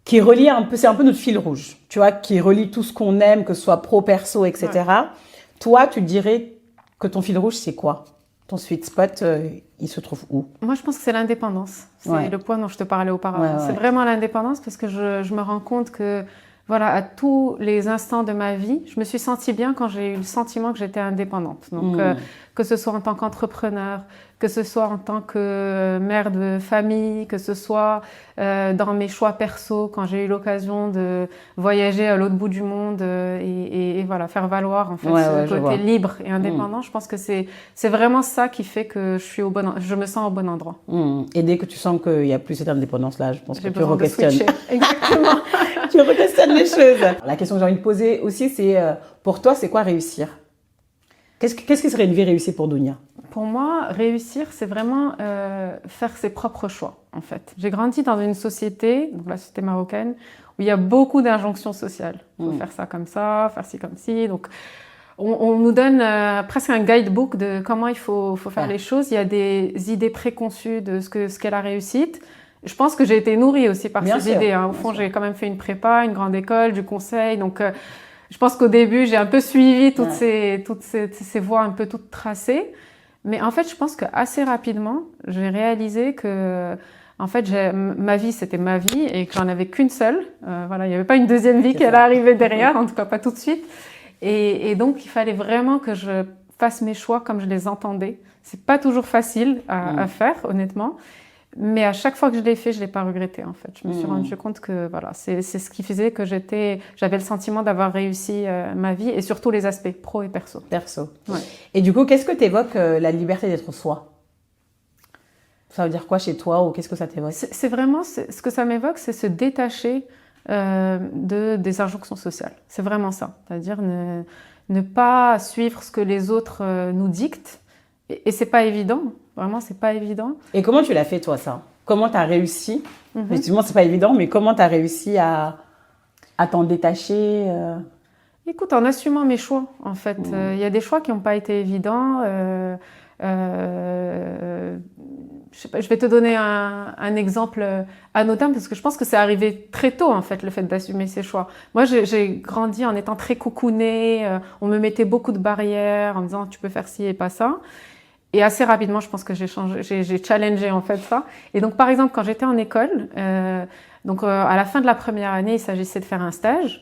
Speaker 1: qui relie un peu, c'est un peu notre fil rouge. Tu vois, qui relie tout ce qu'on aime, que ce soit pro, perso, etc. Toi, tu dirais que ton fil rouge, c'est quoi? Ton sweet spot, il se trouve où?
Speaker 2: Moi, je pense que c'est l'indépendance. C'est le point dont je te parlais auparavant. C'est vraiment l'indépendance parce que je me rends compte que voilà, à tous les instants de ma vie, je me suis sentie bien quand j'ai eu le sentiment que j'étais indépendante. Donc, que ce soit en tant qu'entrepreneur, que ce soit en tant que mère de famille, que ce soit dans mes choix perso, quand j'ai eu l'occasion de voyager à l'autre bout du monde et voilà, faire valoir en fait ce côté libre et indépendant. Je pense que c'est vraiment ça qui fait que je me sens au bon endroit.
Speaker 1: Et dès que tu sens qu'il n'y a plus cette indépendance-là, je pense que tu re-questionnes.
Speaker 2: Exactement.
Speaker 1: Tu re-questionnes les choses. La question que j'ai envie de poser aussi, c'est pour toi, c'est quoi réussir? Qu'est-ce qui serait une vie réussie pour Dounia?
Speaker 2: Pour moi, réussir, c'est vraiment faire ses propres choix, en fait. J'ai grandi dans une société, donc la société marocaine, où il y a beaucoup d'injonctions sociales. Il faut faire ça comme ça, faire ci comme ci. Donc, on nous donne presque un guidebook de comment il faut faire les choses. Il y a des idées préconçues de ce qu'est la réussite. Je pense que j'ai été nourrie aussi par ces idées. Au fond, j'ai quand même fait une prépa, une grande école, du conseil. Donc, je pense qu'au début, j'ai un peu suivi toutes ces voies un peu toutes tracées. Mais en fait, je pense qu'assez rapidement, j'ai réalisé que, en fait, ma vie, c'était ma vie et que j'en avais qu'une seule. Voilà, il n'y avait pas une deuxième vie qui allait arriver derrière, en tout cas pas tout de suite. Et donc, il fallait vraiment que je fasse mes choix comme je les entendais. C'est pas toujours facile à faire, honnêtement. Mais à chaque fois que je l'ai fait, je l'ai pas regretté en fait. Je me suis rendu compte que voilà, c'est ce qui faisait que j'avais le sentiment d'avoir réussi ma vie et surtout les aspects pro et perso.
Speaker 1: Et du coup, qu'est-ce que t'évoque la liberté d'être soi? Ça veut dire quoi chez toi ou qu'est-ce que ça t'évoque?
Speaker 2: C'est vraiment ce que ça m'évoque, c'est se détacher des injonctions sociales. C'est vraiment ça. C'est-à-dire ne pas suivre ce que les autres nous dictent. Et c'est pas évident. Vraiment, c'est pas évident.
Speaker 1: Et comment tu l'as fait, toi, ça? Comment tu as réussi? Effectivement, c'est pas évident, mais comment tu as réussi à t'en détacher?
Speaker 2: Écoute, en assumant mes choix, en fait. Il y a des choix qui n'ont pas été évidents. Je sais pas, je vais te donner un exemple anodin, parce que je pense que c'est arrivé très tôt, en fait, le fait d'assumer ses choix. Moi, j'ai grandi en étant très coucounée. On me mettait beaucoup de barrières en me disant « tu peux faire ci et pas ça ». Et assez rapidement, je pense que j'ai challengé en fait ça. Et donc, par exemple, quand j'étais en école, à la fin de la première année, il s'agissait de faire un stage.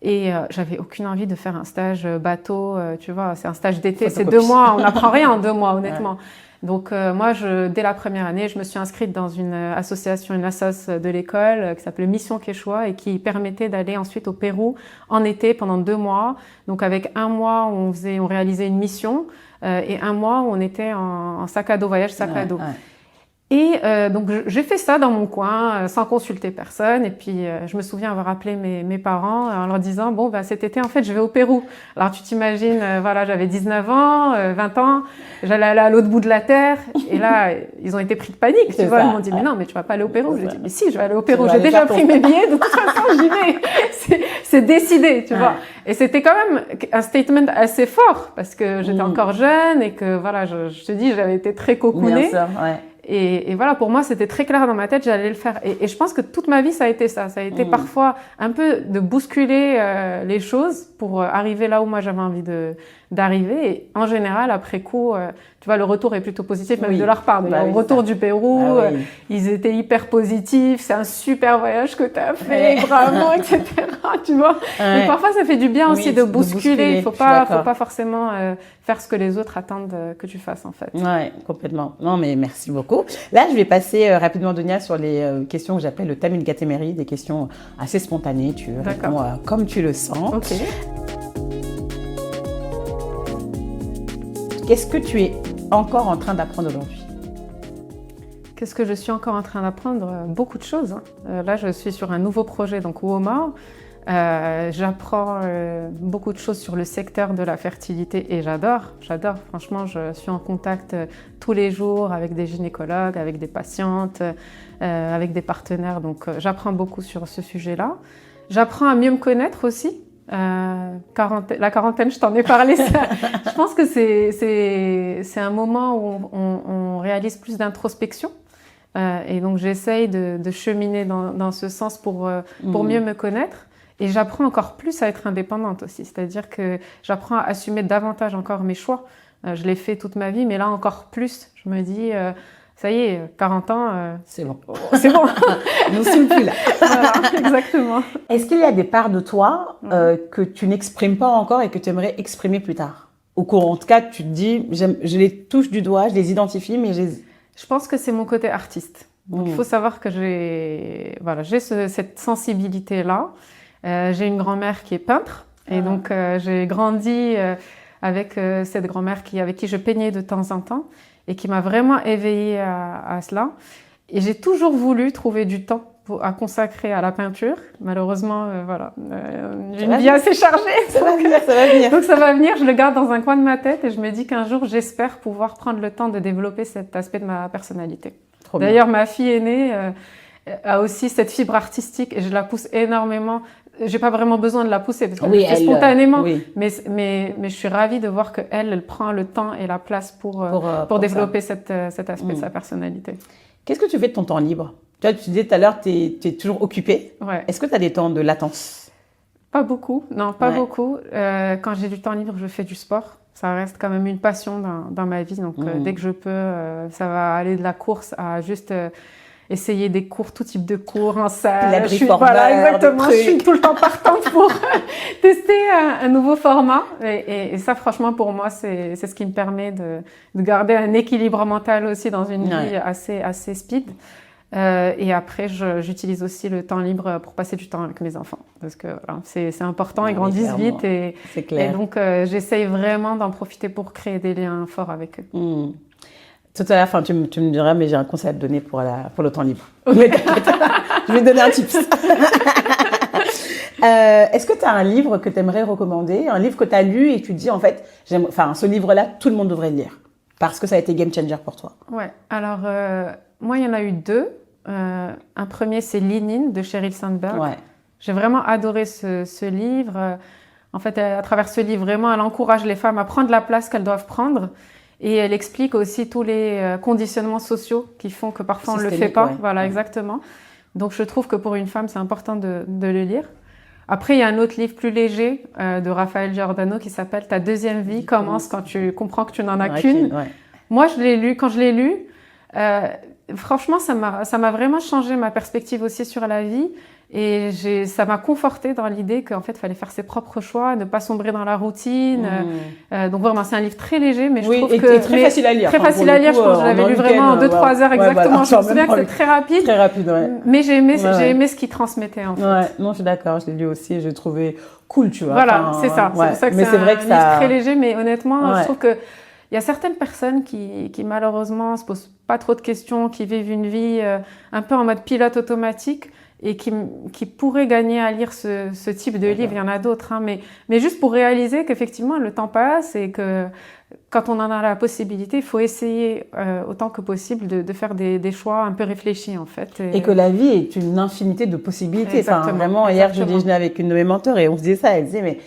Speaker 2: Et j'avais aucune envie de faire un stage bateau, tu vois, c'est un stage d'été, c'est 2 mois, on n'apprend rien en 2 mois, honnêtement. Donc moi, dès la première année, je me suis inscrite dans une association, une assoce de l'école qui s'appelait Mission Quechua et qui permettait d'aller ensuite au Pérou en été pendant 2 mois. Donc avec 1 mois, on réalisait une mission et 1 mois où on était en sac à dos, voyage sac à dos. Et donc j'ai fait ça dans mon coin sans consulter personne et puis je me souviens avoir appelé mes parents en leur disant bon bah cet été en fait je vais au Pérou. Alors tu t'imagines voilà, j'avais 19 ans, 20 ans, j'allais aller à l'autre bout de la terre et là ils ont été pris de panique, tu vois, ils m'ont dit mais non mais tu vas pas aller au Pérou. J'ai dit mais si, je vais aller au Pérou, j'ai déjà pris mes billets, de toute façon j'y vais. C'est décidé, tu vois. Et c'était quand même un statement assez fort parce que j'étais encore jeune et que voilà, je te dis j'avais été très cocoonée.
Speaker 1: Bien sûr,
Speaker 2: Et voilà, pour moi, c'était très clair dans ma tête, j'allais le faire. Et je pense que toute ma vie, ça a été ça. Ça a été parfois un peu de bousculer les choses pour arriver là où moi j'avais envie d'arriver. Et en général, après coup, tu vois, le retour est plutôt positif, même de leur part. Au retour du Pérou, ils étaient hyper positifs. C'est un super voyage que tu as fait, bravo, etc. Tu vois. Donc parfois, ça fait du bien aussi de bousculer. Il faut pas forcément faire ce que les autres attendent que tu fasses, en fait.
Speaker 1: Ouais, complètement. Non, mais merci beaucoup. Là, je vais passer rapidement, Dounia, sur les questions que j'appelle le Tamil Gatemeri, des questions assez spontanées. Tu réponds comme tu le sens.
Speaker 2: Ok.
Speaker 1: qu'est-ce que tu es encore en train d'apprendre aujourd'hui?
Speaker 2: Qu'est-ce que je suis encore en train d'apprendre? Beaucoup de choses. Là, je suis sur un nouveau projet, donc Woma. J'apprends beaucoup de choses sur le secteur de la fertilité et j'adore. Franchement, je suis en contact tous les jours avec des gynécologues, avec des patientes, avec des partenaires. Donc, j'apprends beaucoup sur ce sujet-là. J'apprends à mieux me connaître aussi. La quarantaine, je t'en ai parlé. Je pense que c'est un moment où on réalise plus d'introspection. Et donc, j'essaye de cheminer dans ce sens pour mieux me connaître. Et j'apprends encore plus à être indépendante aussi. C'est-à-dire que j'apprends à assumer davantage encore mes choix. Je l'ai fait toute ma vie, mais là encore plus. Je me dis, ça y est, 40 ans...
Speaker 1: c'est bon.
Speaker 2: C'est bon.
Speaker 1: Nous ne sommes plus là.
Speaker 2: Voilà, exactement.
Speaker 1: Est-ce qu'il y a des parts de toi que tu n'exprimes pas encore et que tu aimerais exprimer plus tard? Ou qu'en tout cas, tu te dis, je les touche du doigt, je les identifie, mais
Speaker 2: Je pense que c'est mon côté artiste. Donc, il faut savoir que j'ai cette sensibilité-là. J'ai une grand-mère qui est peintre. Et donc, j'ai grandi avec cette grand-mère avec qui je peignais de temps en temps et qui m'a vraiment éveillée à cela. Et j'ai toujours voulu trouver du temps à consacrer à la peinture. Malheureusement, j'ai une vie assez chargée.
Speaker 1: Ça va venir.
Speaker 2: Donc ça va venir, je le garde dans un coin de ma tête et je me dis qu'un jour, j'espère pouvoir prendre le temps de développer cet aspect de ma personnalité. D'ailleurs, ma fille aînée a aussi cette fibre artistique et je la pousse énormément. J'ai pas vraiment besoin de la pousser parce qu'elle le fait spontanément. Mais je suis ravie de voir qu'elle prend le temps et la place pour développer cet aspect de sa personnalité.
Speaker 1: Qu'est-ce que tu fais de ton temps libre? Tu disais tout à l'heure, tu es toujours occupée.
Speaker 2: Ouais.
Speaker 1: Est-ce que tu as des temps de latence?
Speaker 2: Pas beaucoup. Non, pas beaucoup. Quand j'ai du temps libre, je fais du sport. Ça reste quand même une passion dans ma vie. Donc, dès que je peux, ça va aller de la course à juste essayer des cours, tout type de cours en salle. Exactement. Je suis tout le temps partante pour tester un nouveau format. Et ça, franchement, pour moi, c'est ce qui me permet de garder un équilibre mental aussi dans une vie assez speed. Et après, j'utilise aussi le temps libre pour passer du temps avec mes enfants. Parce que c'est important, ils grandissent vite.
Speaker 1: C'est clair.
Speaker 2: Et donc, j'essaye vraiment d'en profiter pour créer des liens forts avec eux.
Speaker 1: Tout à l'heure, tu me diras, mais j'ai un conseil à te donner pour le temps libre. Je vais te donner un tips. Est-ce que tu as un livre que tu aimerais recommander, un livre que tu as lu et tu te dis, en fait, ce livre-là, tout le monde devrait le lire parce que ça a été game changer pour toi?
Speaker 2: Ouais, alors, moi, il y en a eu deux. Un premier, c'est Lean In de Sheryl Sandberg.
Speaker 1: Ouais.
Speaker 2: J'ai vraiment adoré ce livre. En fait, à travers ce livre, vraiment, elle encourage les femmes à prendre la place qu'elles doivent prendre. Et elle explique aussi tous les conditionnements sociaux qui font que parfois on ne le fait pas. Voilà, exactement. Donc, je trouve que pour une femme, c'est important de le lire. Après, il y a un autre livre plus léger de Raphaël Giordano qui s'appelle « Ta deuxième vie commence quand tu comprends que tu n'en as qu'une ». Moi, je l'ai lu. Quand je l'ai lu, franchement, ça m'a vraiment changé ma perspective aussi sur la vie. Et ça m'a confortée dans l'idée qu'en fait, il fallait faire ses propres choix, ne pas sombrer dans la routine. Donc vraiment, c'est un livre très léger, mais je trouve que...
Speaker 1: très facile à lire.
Speaker 2: Très facile à lire, je pense que je l'avais lu vraiment en 2-3 heures exactement. Je me souviens que c'est très rapide.
Speaker 1: Très rapide,
Speaker 2: Mais j'ai aimé ce qu'il transmettait, en fait.
Speaker 1: Non, je suis d'accord, je l'ai lu aussi et je l'ai trouvé cool, tu vois.
Speaker 2: Voilà, c'est ça. C'est pour ça que c'est un livre très léger, mais honnêtement, je trouve que il y a certaines personnes qui malheureusement se posent pas trop de questions, qui vivent une vie un peu en mode pilote automatique et qui pourraient gagner à lire ce type de livre. Il y en a d'autres, hein, mais juste pour réaliser qu'effectivement le temps passe et que quand on en a la possibilité, il faut essayer autant que possible de faire des choix un peu réfléchis en fait.
Speaker 1: Et que la vie est une infinité de possibilités. Enfin, vraiment, hier je déjeunais avec une de mes mentors et on se disait ça, elle disait mais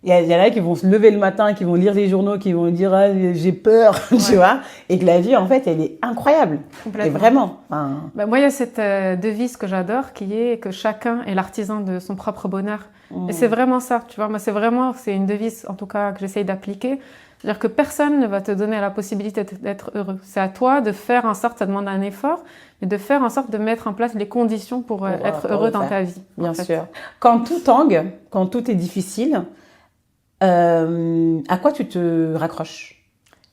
Speaker 1: il y en a qui vont se lever le matin, qui vont lire les journaux, qui vont dire j'ai peur, tu vois, et que la vie en fait elle est incroyable. Et vraiment.
Speaker 2: Moi il y a cette devise que j'adore qui est que chacun est l'artisan de son propre bonheur. Et c'est vraiment ça, tu vois. Moi c'est une devise en tout cas que j'essaye d'appliquer. C'est-à-dire que personne ne va te donner la possibilité d'être heureux. C'est à toi de faire en sorte, ça demande un effort, mais de faire en sorte de mettre en place les conditions pour être heureux dans ta vie.
Speaker 1: Bien sûr. Quand tout tangue, quand tout est difficile, à quoi tu te raccroches?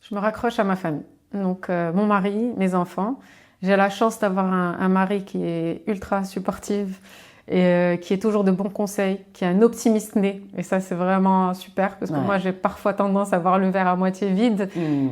Speaker 2: Je me raccroche à ma famille. Donc, mon mari, mes enfants. J'ai la chance d'avoir un mari qui est ultra supportif et qui est toujours de bons conseils, qui est un optimiste né. Et ça, c'est vraiment super parce que moi, j'ai parfois tendance à voir le verre à moitié vide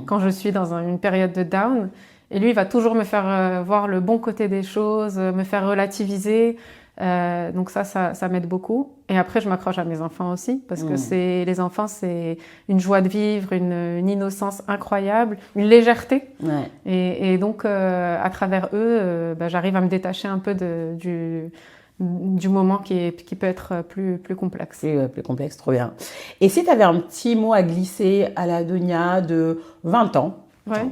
Speaker 2: quand je suis dans une période de down. Et lui, il va toujours me faire voir le bon côté des choses, me faire relativiser. Donc ça m'aide beaucoup. Et après, je m'accroche à mes enfants aussi parce que les enfants, c'est une joie de vivre, une innocence incroyable, une légèreté. Ouais. Et donc, à travers eux, j'arrive à me détacher un peu du moment qui peut être plus complexe.
Speaker 1: Plus complexe, trop bien. Et si tu avais un petit mot à glisser à la Donia de 20 ans,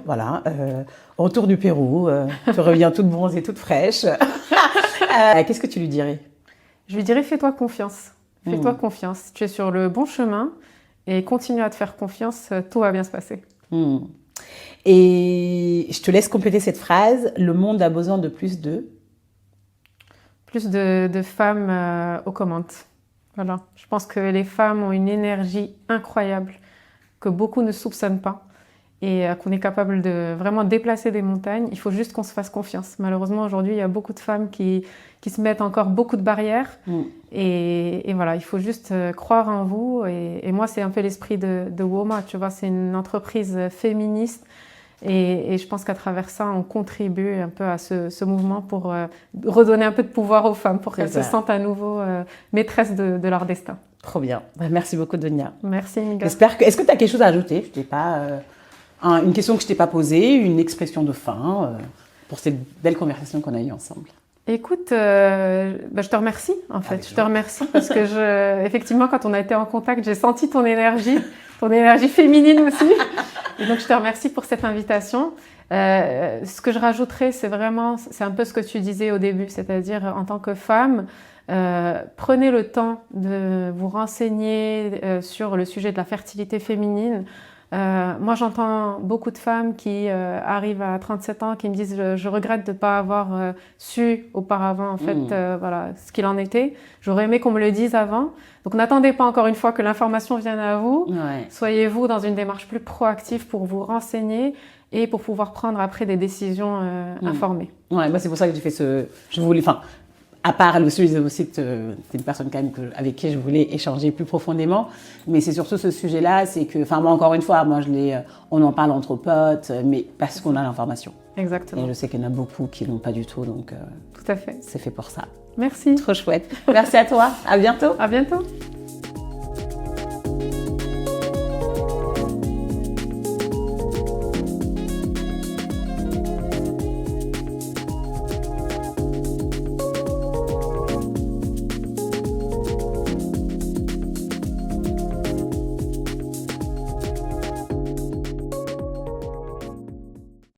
Speaker 1: voilà, retour du Pérou, tu reviens toute bronzée, toute fraîche, qu'est-ce que tu lui dirais?
Speaker 2: Je lui dirais fais-toi confiance. Fais-toi confiance. Tu es sur le bon chemin et continue à te faire confiance, tout va bien se passer.
Speaker 1: Et je te laisse compléter cette phrase. Le monde a besoin de plus de
Speaker 2: femmes aux commandes. Voilà. Je pense que les femmes ont une énergie incroyable que beaucoup ne soupçonnent pas et qu'on est capable de vraiment déplacer des montagnes. Il faut juste qu'on se fasse confiance. Malheureusement, aujourd'hui, il y a beaucoup de femmes qui se mettent encore beaucoup de barrières. Et voilà, il faut juste croire en vous. Et moi, c'est un peu l'esprit de WOMA. Tu vois, c'est une entreprise féministe. Et je pense qu'à travers ça, on contribue un peu à ce mouvement pour redonner un peu de pouvoir aux femmes, pour qu'elles se sentent à nouveau maîtresses de leur destin.
Speaker 1: Trop bien. Merci beaucoup, Donia.
Speaker 2: Merci, Miga.
Speaker 1: Est-ce que tu as quelque chose à ajouter? Je t'ai pas, une question que je ne t'ai pas posée, une expression de fin pour cette belle conversation qu'on a eue ensemble.
Speaker 2: Écoute, je te remercie en fait. Je te remercie parce que effectivement, quand on a été en contact, j'ai senti ton énergie féminine aussi. Et donc, je te remercie pour cette invitation. Ce que je rajouterais, c'est un peu ce que tu disais au début, c'est-à-dire en tant que femme, prenez le temps de vous renseigner sur le sujet de la fertilité féminine. Moi, j'entends beaucoup de femmes qui arrivent à 37 ans, qui me disent je regrette de ne pas avoir su auparavant en fait, voilà, ce qu'il en était. J'aurais aimé qu'on me le dise avant. Donc, n'attendez pas encore une fois que l'information vienne à vous. Soyez-vous dans une démarche plus proactive pour vous renseigner et pour pouvoir prendre après des décisions informées.
Speaker 1: Ouais, moi, c'est pour ça que j'ai fait à part le sujet aussi, c'est une personne quand même avec qui je voulais échanger plus profondément. Mais c'est surtout ce sujet-là, c'est que, moi encore une fois, on en parle entre potes, mais parce qu'on a l'information.
Speaker 2: Exactement.
Speaker 1: Et je sais qu'il y en a beaucoup qui n'ont pas du tout, donc
Speaker 2: tout à fait.
Speaker 1: C'est fait pour ça.
Speaker 2: Merci.
Speaker 1: Trop chouette. Merci à toi. À bientôt.
Speaker 2: À bientôt.